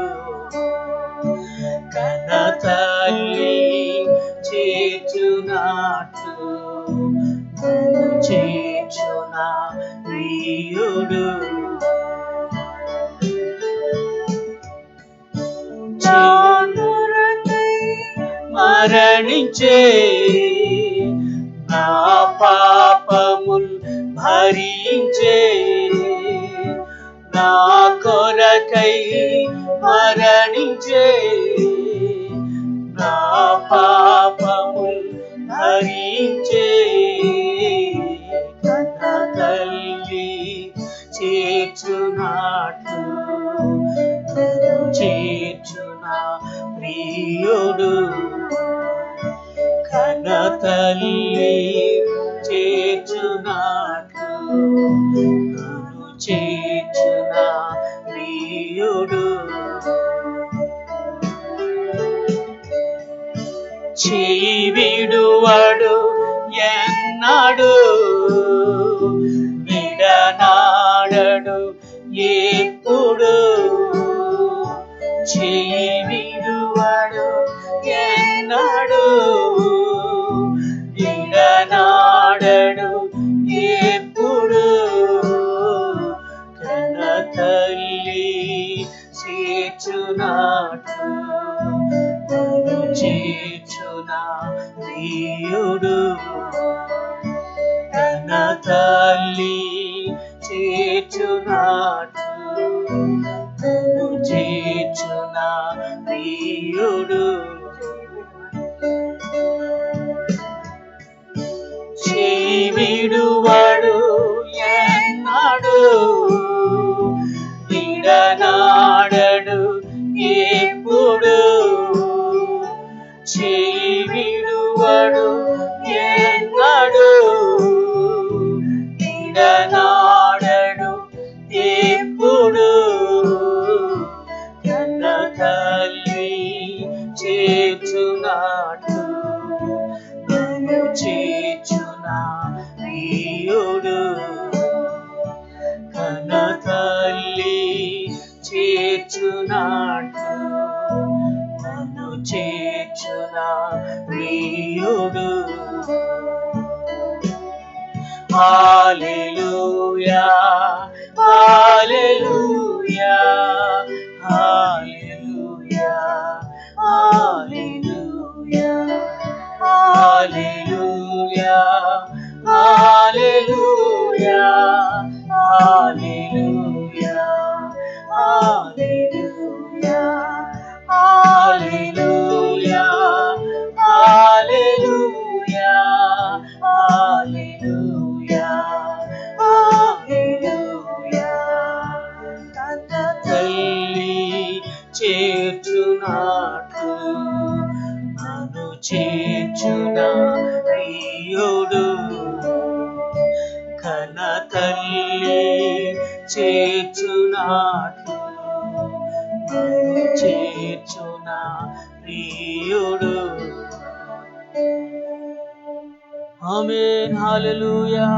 కన్న తల్లి చేర్చునాట్లు నన్ను చేర్చునా ప్రియుడు. మరణించే నా పాపముల్ భరించే. నా కొరకై మరణించే నా పాపముల్ భరించే. కన్న తల్లి చేర్చునాట్లు నన్ను చేర్చునా ప్రియుడు. కన్న తల్లి చేర్చునాట్లు నన్ను చేర్చునా ప్రియుడు. చేయి విడువడు ఎన్నడు విడనాడడు ఎప్పుడు. చేయి విడువడు ఎన్నడు విడనాడడు ఎప్పుడు. కన్న తల్లి చేర్చునాట్లు నన్ను చేర్చునా ప్రియుడు. కన్న తల్లి చేర్చునాట్లు నన్ను చేర్చునా విడువడు ఎన్నడు, విడనాడడు ఎప్పుడు. చేయి విడువడు ఎన్నడు, విడనాడడు ఎప్పుడు. కన్న తల్లి చేర్చునాడు, నన్ను చేర్చునా ప్రియుడు. కన్న తల్లి చేర్చునాడు, నన్ను చేర్చునా ప్రియుడు. హల్లెలూయా హల్లెలూయా హల్లెలూయా హల్లెలూయా హల్లెలూయా హల్లెలూయా హల్లెలూయా హల్లెలూయా హల్లెలూయా హల్లెలూయా హల్లెలూయా హల్లెలూయా. కన్న తల్లి చేర్చునాడు, నన్ను చేర్చునా ప్రియుడు. కన్న తల్లి చేర్చునాడు, నన్ను చేర్చునా ప్రియుడు. ఆమేన్. హల్లెలూయా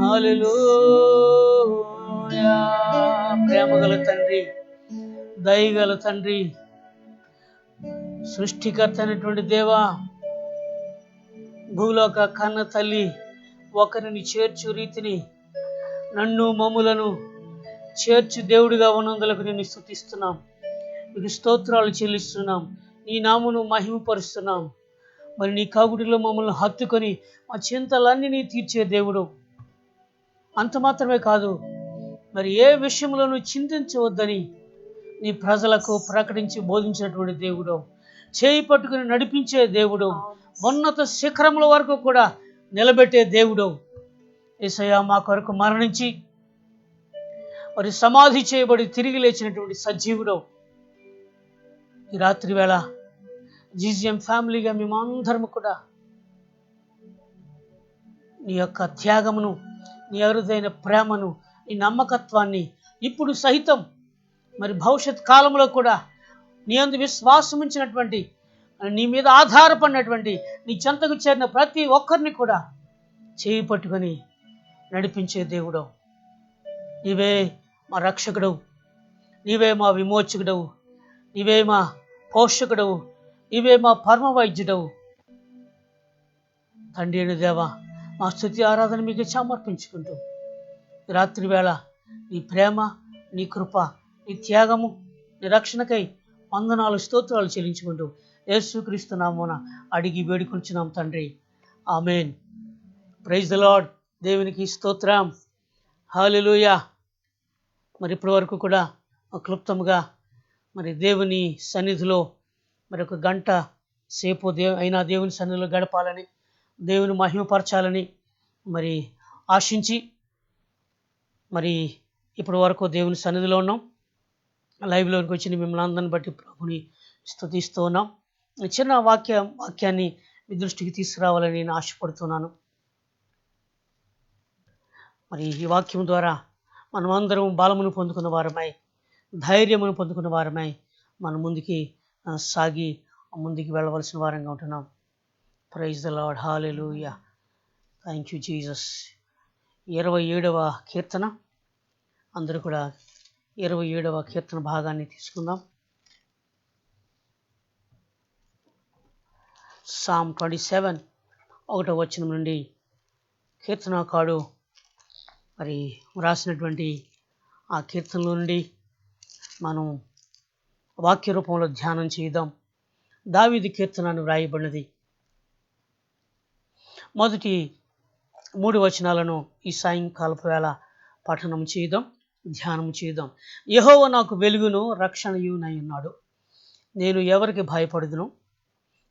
హల్లెలూయా. ప్రేమగల తండ్రి, దయగల తండ్రి, సృష్టికర్త అయినటువంటి దేవా, భూలోక కన్న తల్లి ఒకరిని చేర్చు రీతిని నన్ను మమ్ములను చేర్చు దేవుడిగా ఉన్నందులకు నేను స్తుతిస్తున్నాం. మీకు స్తోత్రాలు చెల్లిస్తున్నాం. నీ నామమును మహిమపరుస్తున్నాం. మరి నీ కగుడిలో మమ్మల్ని హత్తుకొని మా చింతలన్నీ నీ తీర్చే దేవుడు. అంత మాత్రమే కాదు, మరి ఏ విషయంలోనూ చింతించవద్దని నీ ప్రజలకు ప్రకటించి బోధించినటువంటి దేవుడు, చేయి పట్టుకుని నడిపించే దేవుడు, ఉన్నత శిఖరముల వరకు కూడా నిలబెట్టే దేవుడు. యేసయ్యా, మా కొరకు మరణించి మరి సమాధి చేయబడి తిరిగి లేచినటువంటి సజీవుడు. ఈ రాత్రి వేళ జీజిఎం ఫ్యామిలీగా మేమందరం కూడా నీ యొక్క త్యాగమును, నీ అరుదైన ప్రేమను, నీ నమ్మకత్వాన్ని ఇప్పుడు సహితం మరి భవిష్యత్ కాలంలో కూడా నీ అందు విశ్వాసం ఉంచినటువంటి, నీ మీద ఆధారపడినటువంటి, నీ చెంతకు చేరిన ప్రతి ఒక్కరిని కూడా చేయి పట్టుకొని నడిపించే దేవుడు. నీవే మా రక్షకుడవు, నీవే మా విమోచకుడవు, నీవే మా పోషకుడవు, నీవే మా పరమ వైద్యుడవు. తండ్రి అయిన దేవా, మా స్తుతి ఆరాధన మీకు సమర్పించుకుంటూ రాత్రి వేళ నీ ప్రేమ, నీ కృప, నీ త్యాగము, నీ రక్షణకై వందనాలు స్తోత్రాలు చెల్లించుకుంటూ యేసుక్రీస్తు నామమున అడిగి వేడుకొంచున్నాం తండ్రి. ఆమేన్. Praise the lord. దేవునికి స్తోత్రం. హల్లెలూయా. మరి ఇప్పటి వరకు కూడా క్లుప్తంగా మరి దేవుని సన్నిధిలో మరి ఒక గంట సేపు అయినా దేవుని సన్నిధిలో గడపాలని, దేవుని మహిమపరచాలని మరి ఆశించి మరి ఇప్పటి వరకు దేవుని సన్నిధిలో ఉన్నాం. లైవ్లోకి వచ్చిన మిమ్మల్ని అందరిని బట్టి ప్రభుని స్తుతిస్తూ ఉన్నాం. చిన్న వాక్యాన్ని మీ దృష్టికి తీసుకురావాలని నేను ఆశపడుతున్నాను. మరి ఈ వాక్యం ద్వారా మనం అందరం బలమును పొందుకున్న వారమై, ధైర్యమును పొందుకున్న వారమై మనం ముందుకి సాగి ముందుకు వెళ్ళవలసిన వారంగా ఉంటున్నాం. Praise the lord. హల్లెలూయా. Thank you Jesus. 27వ కీర్తన, అందరూ కూడా 27వ కీర్తన భాగాన్ని తీసుకుందాం. సామ్ 27 1వ వచనం నుండి కీర్తనాకారుడు మరి రాసినటువంటి ఆ కీర్తనలో నుండి మనం వాక్య రూపంలో ధ్యానం చేద్దాం. దావీదు కీర్తన అని వ్రాయబడినది. మొదటి 3 వచనాలను ఈ సాయంకాలపు వేళ పఠనం చేద్దాం, ధ్యానం చేద్దాం. యెహోవా నాకు వెలుగును రక్షణయునై ఉన్నాడు, నేను ఎవరికి భయపడుదును?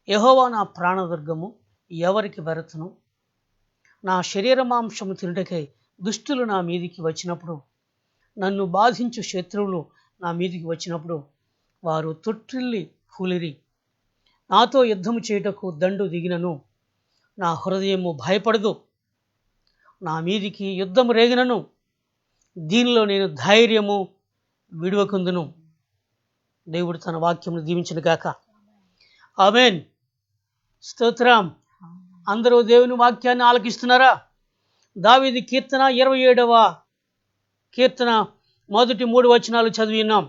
యెహోవా నా ప్రాణదుర్గము, ఎవరికి వెరతును? నా శరీర మాంసము తినుటకై దుష్టులు నా మీదికి వచ్చినప్పుడు, నన్ను బాధించు శత్రువులు నా మీదికి వచ్చినప్పుడు, వారు తొట్టిల్లి కూలిరి. నాతో యుద్ధము చేయుటకు దండు దిగినను నా హృదయము భయపడదు. నా మీదికి యుద్ధము రేగినను దీనిలో నేను ధైర్యము విడువకుందును. దేవుడు తన వాక్యమును దీవించును గాక. ఆమేన్. స్తోత్రం. అందరూ దేవుని వాక్యాన్ని ఆలకిస్తున్నారా? దావీదు కీర్తన 27వ కీర్తన మొదటి 3 వచనాలు చదివి ఉన్నాం.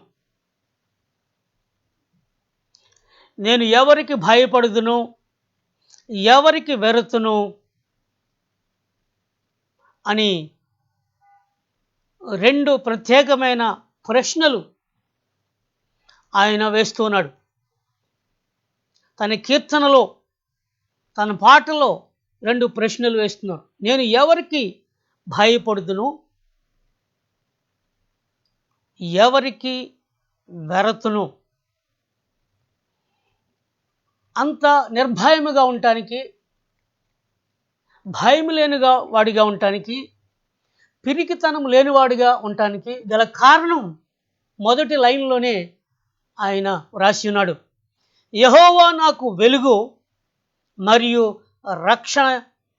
నేను ఎవరికి భయపడుదును, ఎవరికి వెరతును అని 2 ప్రత్యేకమైన ప్రశ్నలు ఆయన వేస్తున్నాడు. తన కీర్తనలో, తన పాటలో 2 ప్రశ్నలు వేస్తున్నాడు. నేను ఎవరికి భయపడుదును, ఎవరికి వెరతును. అంత నిర్భయముగా ఉండటానికి, భయం లేనిగా వాడిగా ఉండటానికి, పిరికితనం లేనివాడిగా ఉండటానికి గల కారణం మొదటి లైన్లోనే ఆయన రాసి ఉన్నాడు. యెహోవా నాకు వెలుగు మరియు రక్షణ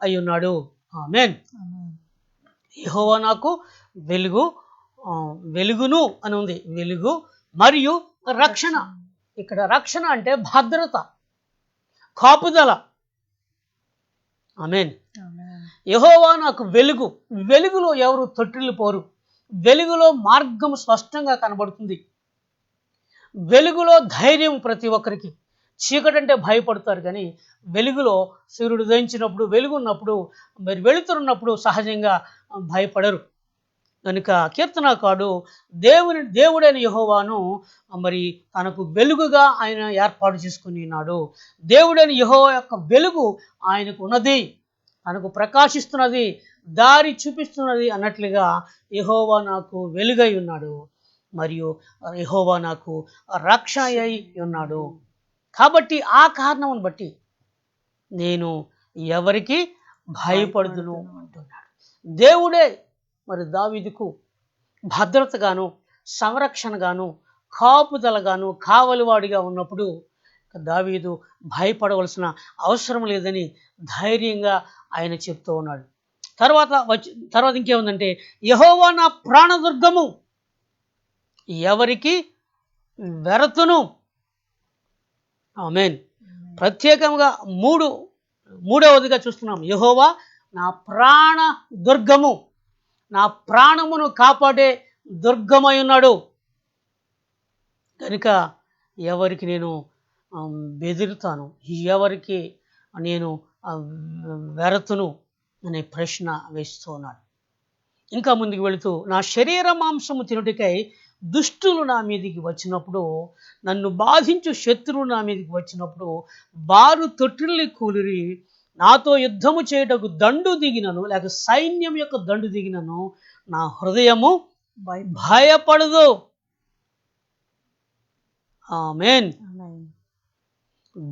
అయ్యున్నాడు. ఆమేన్. యెహోవా నాకు వెలుగు, వెలుగును అని ఉంది. వెలుగు మరియు రక్షణ. ఇక్కడ రక్షణ అంటే భద్రత, కాపుదల. ఆమేన్. యెహోవా నాకు వెలుగు. వెలుగులో ఎవరు తొట్టిల్లిపోరు. వెలుగులో మార్గం స్పష్టంగా కనబడుతుంది. వెలుగులో ధైర్యం ప్రతి ఒక్కరికి. చీకటి అంటే భయపడతారు, కానీ వెలుగులో సూర్యుడు ఉదయించినప్పుడు, వెలుగున్నప్పుడు, మరి వెళుతున్నప్పుడు సహజంగా భయపడరు. కనుక కీర్తనకారుడు దేవుడైన యెహోవాను మరి తనకు వెలుగుగా ఆయన ఏర్పాటు చేసుకుని ఉన్నాడు. దేవుడైన యెహోవా యొక్క వెలుగు ఆయనకు ఉన్నది, తనకు ప్రకాశిస్తున్నది, దారి చూపిస్తున్నది అన్నట్లుగా యెహోవా నాకు వెలుగై ఉన్నాడు మరియు యెహోవా నాకు రక్షణ అయి ఉన్నాడు. కాబట్టి ఆ కారణమును బట్టి నేను ఎవరికి భయపడుదును అంటున్నాడు. దేవుడే మరి దావీదుకు భద్రతగాను, సంరక్షణగాను, కాపుదలగాను, కావలివాడిగా ఉన్నప్పుడు దావీదు భయపడవలసిన అవసరం లేదని ధైర్యంగా ఆయన చెప్తూ ఉన్నాడు. తర్వాత ఇంకేముందంటే, యెహోవా నా ప్రాణదుర్గము, ఎవరికి వెరతును. ఆమేన్. ప్రత్యేకంగా మూడవదిగా చూస్తున్నాం. యెహోవా నా ప్రాణ దుర్గము, నా ప్రాణమును కాపాడే దుర్గమై ఉన్నాడు. కనుక ఎవరికి నేను బెదిరుతాను, ఎవరికి నేను వెరతును అనే ప్రశ్న వేస్తూ ఉన్నాడు. ఇంకా ముందుకు వెళుతూ, నా శరీర మాంసము తినుటకై దుష్టులు నా మీదికి వచ్చినప్పుడు, నన్ను బాధించు శత్రువు నా మీదికి వచ్చినప్పుడు, వారు తొట్టిల్లి కూలిరి. నాతో యుద్ధము చేయుటకు దండు దిగినను, లేక సైన్యం యొక్క దండు దిగినను, నా హృదయము భయపడదు. ఆమేన్.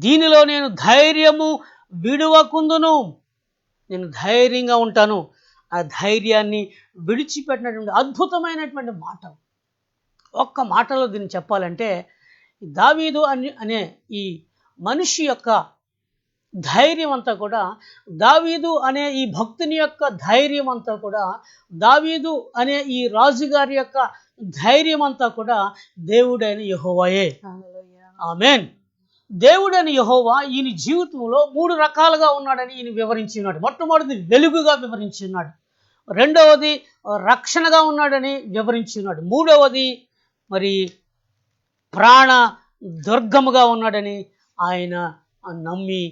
దీనిలో నేను ధైర్యము విడువకుందును. నేను ధైర్యంగా ఉంటాను. ఆ ధైర్యాన్ని విడిచిపెట్టినటువంటి అద్భుతమైనటువంటి మాట. ఒక్క మాటలో దీన్ని చెప్పాలంటే, దావీదు అనే ఈ మనిషి యొక్క ధైర్యం అంతా కూడా, దావీదు అనే ఈ భక్తుని యొక్క ధైర్యం అంతా కూడా, దావీదు అనే ఈ రాజుగారి యొక్క ధైర్యం అంతా కూడా దేవుడైన యెహోవాయే. ఆమేన్. దేవుడైన యెహోవా ఈయన జీవితంలో 3 రకాలుగా ఉన్నాడని ఈయన వివరించి ఉన్నాడు. మొట్టమొదటిది వెలుగుగా వివరించి ఉన్నాడు. రెండవది రక్షణగా ఉన్నాడని వివరించి ఉన్నాడు. మూడవది మరి ప్రాణ దుర్గముగా ఉన్నాడని ఆయన నమ్మి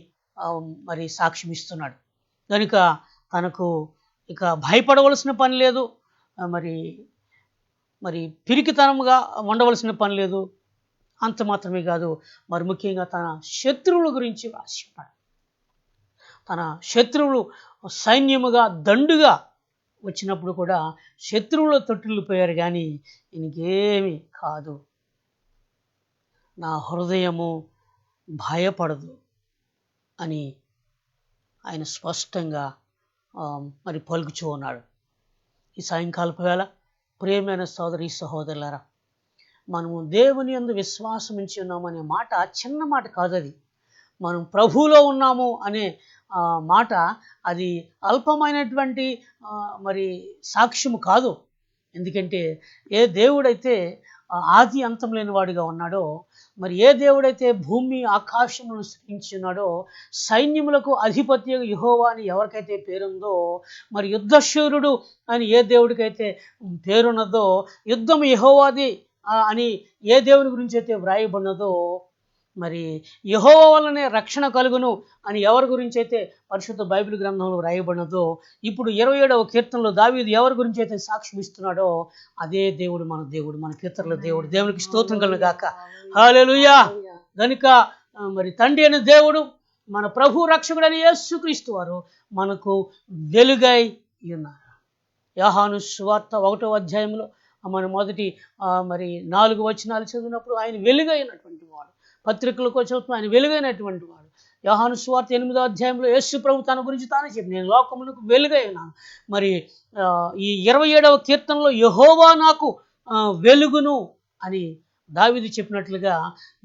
మరి సాక్ష్యం ఇస్తున్నాడు. కనుక తనకు ఇక భయపడవలసిన పని లేదు, మరి పిరికితనముగా ఉండవలసిన పని లేదు. అంత మాత్రమే కాదు, మరి ముఖ్యంగా తన శత్రువుల గురించి రాసి ఉన్నాడు. తన శత్రువులు సైన్యముగా దండుగా వచ్చినప్పుడు కూడా శత్రువుల తొట్టిల్లిపోయారు, కానీ ఈయనకేమీ కాదు. నా హృదయము భయపడదు అని ఆయన స్పష్టంగా మరి పలుకుచూ ఉన్నాడు. ఈ సాయంకాలపు వేళ ప్రియమైన సోదరి సహోదరులారా, మనము దేవుని యందు విశ్వాసం ఉంచి ఉన్నామనే మాట చిన్న మాట కాదు. అది మనం ప్రభువులో ఉన్నాము అనే మాట అది అల్పమైనటువంటి మరి సాక్ష్యము కాదు. ఎందుకంటే ఏ దేవుడైతే ఆది అంతం లేని వాడిగా ఉన్నాడో, మరి ఏ దేవుడైతే భూమి ఆకాశములను సృష్టించి ఉన్నాడో, సైన్యములకు అధిపతి యెహోవా అని ఎవరికైతే పేరుందో, మరి యుద్ధశూరుడు అని ఏ దేవుడికైతే పేరున్నదో, యుద్ధం యెహోవాది అని ఏ దేవుని గురించి అయితే వ్రాయబడినదో, మరి యెహోవా వల్లనే రక్షణ కలుగును అని ఎవరి గురించి అయితే పరిశుద్ధ బైబిల్ గ్రంథంలో వ్రాయబడినదో, ఇప్పుడు 27వ కీర్తనలో దావీదు ఎవరి గురించి అయితే సాక్ష్యం ఇస్తున్నాడో అదే దేవుడు, మన దేవుడు, మన కీర్తనల దేవుడు. దేవునికి స్తోత్రం కలుగును గాక. హల్లెలూయా. కనుక మరి తండ్రి అయిన దేవుడు, మన ప్రభు రక్షకుడైన యేసుక్రీస్తు వారు మనకు వెలుగై ఉన్నారు. యోహాను సువార్త 1వ అధ్యాయంలో మన మొదటి మరి 4 వచనాలు చదివినప్పుడు ఆయన వెలుగైనటువంటి వాడు. పత్రికలకు చదువుతున్న ఆయన వెలుగైనటువంటి వాడు. యోహాను సువార్త 8వ అధ్యాయంలో యేసు ప్రభు తన గురించి తానే చెప్పి, నేను లోకమునకు వెలుగై ఉన్నాను. మరి ఈ 27వ కీర్తనలో యెహోవా నాకు వెలుగును అని దావీదు చెప్పినట్లుగా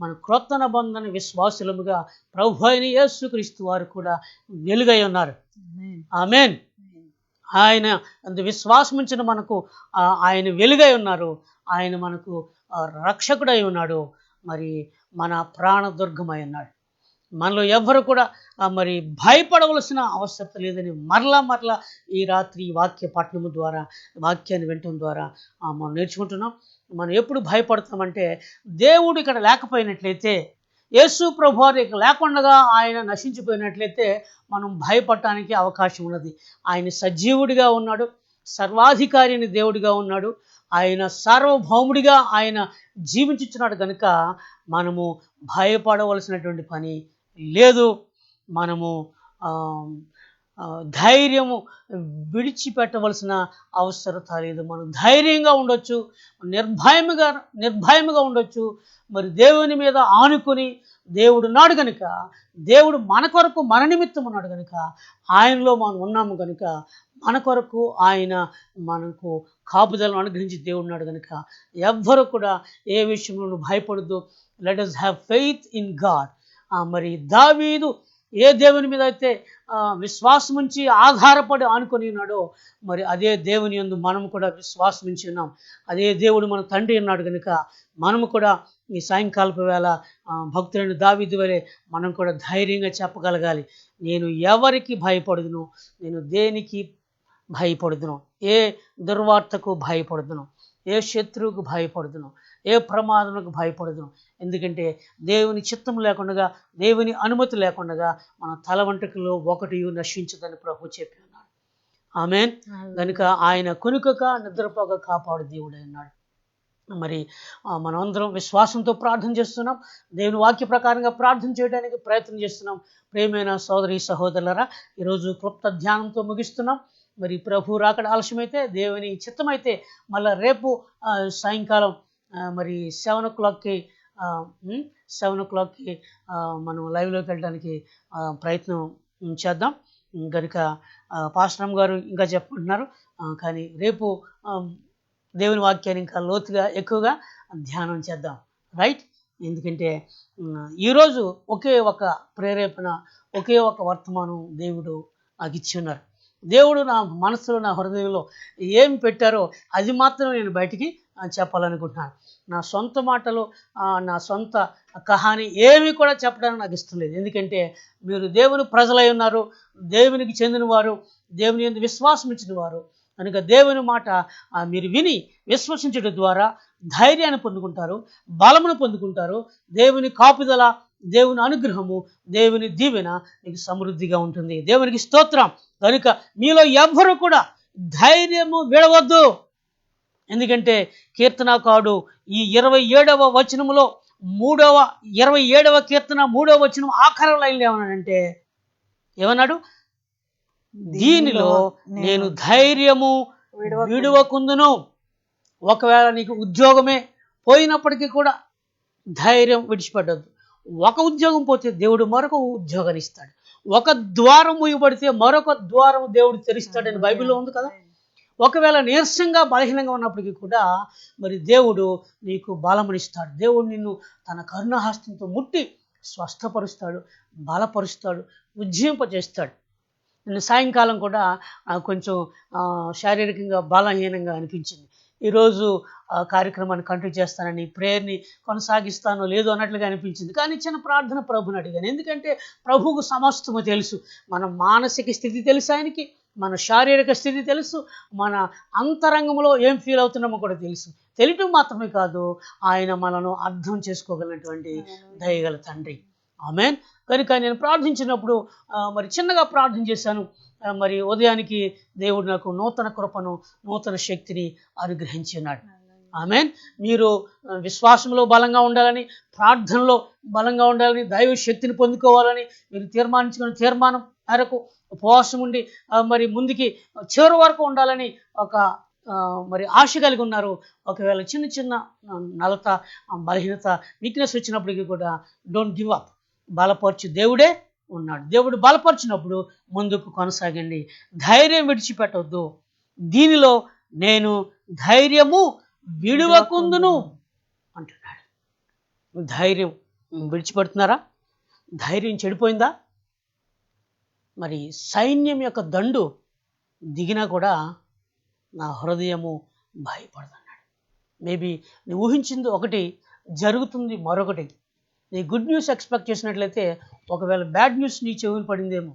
మన క్రొత్త నిబంధన విశ్వాసులముగా ప్రభు అయిన యేసుక్రీస్తు వారు కూడా వెలుగై ఉన్నారు. ఆమేన్. ఆయన విశ్వాసం ఉంచిన మనకు ఆయన వెలుగై ఉన్నారు. ఆయన మనకు రక్షకుడై ఉన్నాడు. మరి మన ప్రాణదుర్గమై ఉన్నాడు. మనలో ఎవ్వరు కూడా మరి భయపడవలసిన అవసరం లేదని మరలా ఈ రాత్రి ఈ వాక్య పఠనము ద్వారా, వాక్యాన్ని వినటం ద్వారా మనం నేర్చుకుంటున్నాం. మనం ఎప్పుడు భయపడతామంటే, దేవుడు ఇక్కడ లేకపోయినట్లయితే, యేసు ప్రభువారు ఇక లేకుండా ఆయన నశించిపోయినట్లయితే మనం భయపడటానికి అవకాశం ఉన్నది. ఆయన సజీవుడిగా ఉన్నాడు, సర్వాధికారి అయిన దేవుడిగా ఉన్నాడు, ఆయన సార్వభౌముడిగా ఆయన జీవించుచున్నాడు. కనుక మనము భయపడవలసినటువంటి పని లేదు. మనము ధైర్యము విడిచిపెట్టవలసిన అవసరత లేదు. మనం ధైర్యంగా ఉండొచ్చు, నిర్భయముగా ఉండొచ్చు. మరి దేవుని మీద ఆనుకొని దేవుడు ఉన్నాడు కనుక, దేవుడు మన కొరకు మన నిమిత్తం ఉన్నాడు కనుక, ఆయనలో మనం ఉన్నాము కనుక, మన కొరకు ఆయన మనకు కాపుదలను అనుగ్రహించి దేవుడు ఉన్నాడు కనుక ఎవ్వరు కూడా ఏ విషయంలో భయపడద్దు. Let us have faith in God. మరి దావీదు ఏ దేవుని మీద అయితే విశ్వాసం ఉంచి ఆధారపడి ఆనుకొని ఉన్నాడో, మరి అదే దేవుని యందు మనం కూడా విశ్వాసం ఉంచి ఉన్నాం. అదే దేవుడు మన తండ్రి ఉన్నాడు కనుక మనము కూడా ఈ సాయంకాలపు వేళ భక్తులైన దావీదు వలె మనం కూడా ధైర్యంగా చెప్పగలగాలి, నేను ఎవరికి భయపడుదును, నేను దేనికి భయపడుదును, ఏ దుర్వార్తకు భయపడుదును, ఏ శత్రువుకు భయపడుదును, ఏ ప్రమాదములకు భయపడుదును. ఎందుకంటే దేవుని చిత్తం లేకుండా, దేవుని అనుమతి లేకుండా మన తల వెంట్రుకలో ఒకటి నశించదని ప్రభు చెప్పి ఉన్నాడు. ఆమేన్. కనుక ఆయన కొనుకక నిద్రపోక కాపాడు దేవుడై ఉన్నాడు. మరి మనమందరం విశ్వాసంతో ప్రార్థన చేస్తున్నాం. దేవుని వాక్య ప్రకారంగా ప్రార్థన చేయడానికి ప్రయత్నం చేస్తున్నాం. ప్రియమైన సోదరి సహోదరులారా, ఈరోజు క్లుప్త ధ్యానంతో ముగిస్తున్నాం. మరి ప్రభు రాకడ ఆలస్యమైతే, దేవుని చిత్తమైతే మళ్ళీ రేపు సాయంకాలం మరి 7 o'clockకి మనం లైవ్లోకి వెళ్ళడానికి ప్రయత్నం చేద్దాం. కనుక పాస్టర్ గారు ఇంకా చెప్పుకుంటున్నారు, కానీ రేపు దేవుని వాక్యాన్ని ఇంకా లోతుగా ఎక్కువగా ధ్యానం చేద్దాం. రైట్. ఎందుకంటే ఈరోజు ఒకే ఒక ప్రేరేపణ, ఒకే ఒక వర్తమానం దేవుడు నాకు ఇచ్చి ఉన్నారు. దేవుడు నా మనసులో, నా హృదయంలో ఏం పెట్టారో అది మాత్రం నేను బయటికి చెప్పాలనుకుంటున్నాను. నా సొంత మాటలు, నా సొంత కహాని ఏమీ కూడా చెప్పడానికి నాకు ఇష్టం లేదు. ఎందుకంటే మీరు దేవుని ప్రజలై ఉన్నారు, దేవునికి చెందినవారు, దేవుని యందు విశ్వాసం ఇచ్చిన వారు కనుక దేవుని మాట మీరు విని విశ్వసించడం ద్వారా ధైర్యాన్ని పొందుకుంటారు, బలమును పొందుకుంటారు. దేవుని కాపుదల, దేవుని అనుగ్రహము, దేవుని దీవెన మీకు సమృద్ధిగా ఉంటుంది. దేవునికి స్తోత్రం. కనుక మీలో ఎవ్వరూ కూడా ధైర్యము విడవద్దు. ఎందుకంటే కీర్తనకారుడు ఈ 27వ వచనములో 27వ కీర్తన 3వ వచనం ఆఖరి లైన్లో ఏమన్నాడంటే, ఏమన్నాడు? దీనిలో నేను ధైర్యము విడువకుందును. ఒకవేళ నీకు ఉద్యోగమే పోయినప్పటికీ కూడా ధైర్యం విడిచిపెట్టద్దు. ఒక ఉద్యోగం పోతే దేవుడు మరొక ఉద్యోగాన్ని ఇస్తాడు. ఒక ద్వారం మూయబడితే మరొక ద్వారం దేవుడు తెరుస్తాడని బైబిల్లో ఉంది కదా. ఒకవేళ నీరసంగా బలహీనంగా ఉన్నప్పటికీ కూడా మరి దేవుడు నీకు బలమునిస్తాడు. దేవుడు నిన్ను తన కరుణాహస్తంతో ముట్టి స్వస్థపరుస్తాడు, బలపరుస్తాడు, ఉజ్జీంపజేస్తాడు. నిన్న సాయంకాలం కూడా కొంచెం శారీరకంగా బలహీనంగా అనిపించింది. ఈరోజు కార్యక్రమాన్ని కంటిన్యూ చేస్తానని, ప్రేయర్ని కొనసాగిస్తానో లేదో అన్నట్లుగా అనిపించింది. కానీ చిన్న ప్రార్థన ప్రభుని అడిగాను. ఎందుకంటే ప్రభువుకు సమస్తము తెలుసు. మన మానసిక స్థితి తెలుసు ఆయనకి, మన శారీరక స్థితి తెలుసు, మన అంతరంగంలో ఏం ఫీల్ అవుతున్నామో కూడా తెలుసు. తెలియటం మాత్రమే కాదు, ఆయన మనను అర్థం చేసుకోగలిగినటువంటి దయగల తండ్రి. ఆమేన్. కనుక నేను ప్రార్థించినప్పుడు మరి చిన్నగా ప్రార్థన చేశాను. మరి ఉదయానికి దేవుడు నాకు నూతన కృపను, నూతన శక్తిని అనుగ్రహించి ఉన్నాడు. ఆమేన్. మీరు విశ్వాసంలో బలంగా ఉండాలని, ప్రార్థనలో బలంగా ఉండాలని, దైవ శక్తిని పొందుకోవాలని మీరు తీర్మానించుకున్న తీర్మానం మేరకు ఉపవాసం ఉండి మరి ముందుకి చివరి వరకు ఉండాలని ఒక మరి ఆశ కలిగి ఉన్నారు. ఒకవేళ చిన్న చిన్న నలత, బలహీనత, వీక్నెస్ వచ్చినప్పటికీ కూడా డోంట్ గివ్ అప్. బలపరచు దేవుడే ఉన్నాడు. దేవుడు బలపరిచినప్పుడు ముందుకు కొనసాగండి. ధైర్యం విడిచిపెట్టవద్దు. దీనిలో నేను ధైర్యము విడువకుందును అంటున్నాడు. ధైర్యం విడిచిపెడుతున్నారా? ధైర్యం చెడిపోయిందా? మరి సైన్యం యొక్క దండు దిగినా కూడా నా హృదయము భయపడదన్నాడు. మేబీ నువ్వు ఊహించింది ఒకటి, జరుగుతుంది మరొకటి. నీ గుడ్ న్యూస్ ఎక్స్పెక్ట్ చేసినట్లయితే ఒకవేళ బ్యాడ్ న్యూస్ నీ చెవిని పడిందేమో.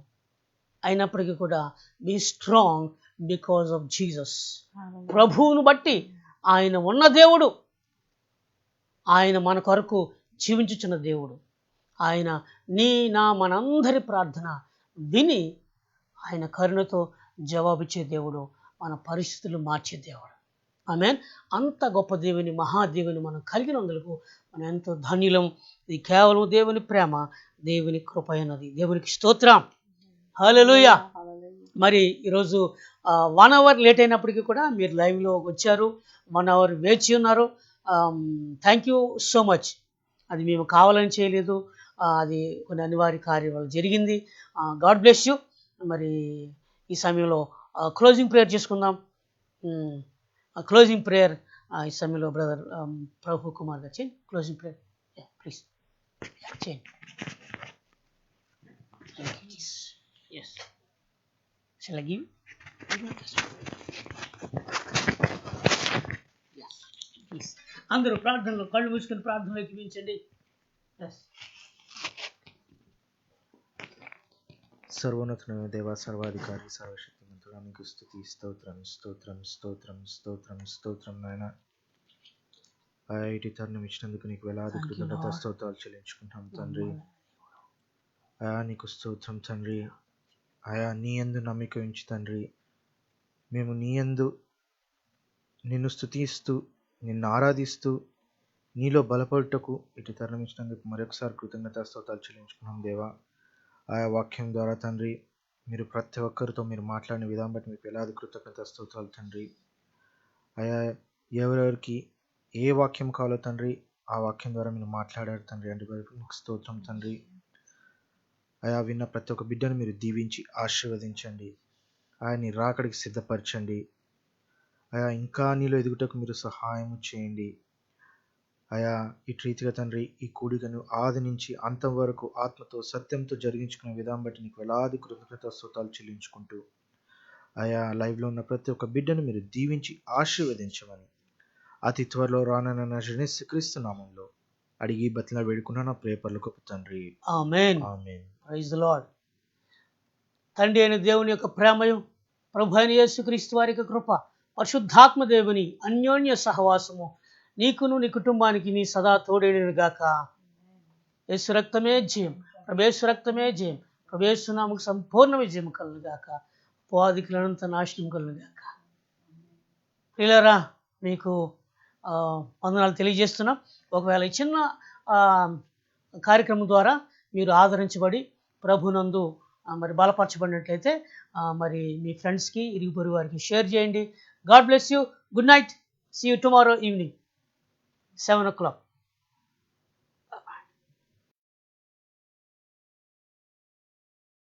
అయినప్పటికీ కూడా be strong because of Jesus. ప్రభువును బట్టి, ఆయన ఉన్న దేవుడు, ఆయన మన కొరకు జీవించుచున్న దేవుడు, ఆయన మనందరి ప్రార్థన విని ఆయన కరుణతో జవాబిచ్చే దేవుడు, మన పరిస్థితులు మార్చే దేవుడు. ఆమేన్. అంత గొప్ప దేవుని, మహాదేవుని మనం కలిగినందుకు మనం ఎంతో ధన్యులం. ఇది కేవలం దేవుని ప్రేమ, దేవుని కృప అన్నది. దేవునికి స్తోత్రం. హల్లెలూయా. మరి ఈరోజు 1 అవర్ లేట్ అయినప్పటికీ కూడా మీరు లైవ్లో వచ్చారు, 1 అవర్ వేచి ఉన్నారు. Thank you so much. అది మేము కావాలని చేయలేదు, అది కొన్ని అనివార్య కార్యాలు జరిగింది. God bless you. మరి ఈ సమయంలో క్లోజింగ్ ప్రేయర్ చేసుకుందాం. క్లోజింగ్ ప్రేయర్ ఈ సమయంలో బ్రదర్ ప్రభు కుమార్ గారు చేయండి. క్లోజింగ్ ప్రేయర్ ప్లీజ్ చేయండి. Yes. Shall I give? Yes. Please. అందరూ ప్రార్థనలో కళ్ళు మూసుకొని ప్రార్థనలో ఎక్కించండి. సర్వోన్నతుడైన దేవ, సర్వాధికారి, సర్వశక్తిమంతుడా, మీకు స్తుతి, స్తోత్రం, స్తోత్రం, స్తోత్రం, స్తోత్రం, స్తోత్రం నాయన. ఇటు తరుణం ఇచ్చినందుకు నీకు వేలాది కృతజ్ఞత స్తోత్రాలు చెల్లించుకుంటాం తండ్రి. నీకు స్తోత్రం తండ్రి. నీ యందు నమ్మిక ఉంచి తండ్రి, మేము నీ యందు నిన్ను స్తుతిస్తూ, నిన్ను ఆరాధిస్తూ, నీలో బలపడుటకు ఇటు తరుణం ఇచ్చినందుకు మరొకసారి కృతజ్ఞత స్తోత్రాలు చెల్లించుకున్నాం దేవా. వాక్యం ద్వారా తండ్రి మీరు ప్రతి ఒక్కరితో మీరు మాట్లాడిన విధానం బట్టి మీకు వేలాది కృతజ్ఞత స్తోత్రాలు తండ్రి. ఎవరెవరికి ఏ వాక్యం కావాలో తండ్రి, ఆ వాక్యం ద్వారా మీరు మాట్లాడారు తండ్రి. అంటే మీకు స్తోత్రం తండ్రి. విన్న ప్రతి ఒక్క బిడ్డను మీరు దీవించి ఆశీర్వదించండి. నీ రాకడికి సిద్ధపరచండి. ఇంకా నీలో ఎదుగుటకు మీరు సహాయం చేయండి. ఇటు రీతిగా తండ్రి ఈ కూడికను ఆది నుంచి అంతం వరకు ఆత్మతో సత్యంతో జరిగించుకునే విధానం బట్టి నీకు వేలాది కృతజ్ఞత స్తోత్రాలు చెల్లించుకుంటూ లైవ్లో ఉన్న ప్రతి ఒక్క బిడ్డను మీరు దీవించి ఆశీర్వదించమని అతి త్వరలో రానన్న యేసుక్రీస్తు నామంలో అడిగి బతిలా వేడుకున్నాను ప్రియ పరలోకపు తండ్రి. ఆమేన్. ఆమేన్. Praise the lord. తండ్రి అయిన దేవుని యొక్క ప్రేమయు, ప్రభు అయిన యేసుక్రీస్తు వారి యొక్క కృప, పరిశుద్ధాత్మ దేవుని అన్యోన్య సహవాసము నీకును నీ కుటుంబానికి నీ సదా తోడేడును గాక. యేసు రక్తమే జయం, ప్రభేసు రక్తమే జయం, ప్రభేసు నామకు సంపూర్ణ విజయం కలుగు గాక. అపవాదికులనంత నాశనం కలుగు గాక. ప్రియులారా, మీకు వందనాలు తెలియజేస్తున్నాం. ఒకవేళ ఈ చిన్న కార్యక్రమం ద్వారా మీరు ఆదరించబడి ప్రభునందు మరి బలపరచబడినట్లయితే మరి మీ ఫ్రెండ్స్కి, ఇరుగు పొరుగు వారికి షేర్ చేయండి. God bless you. Good night. See you tomorrow evening 7 o'clock.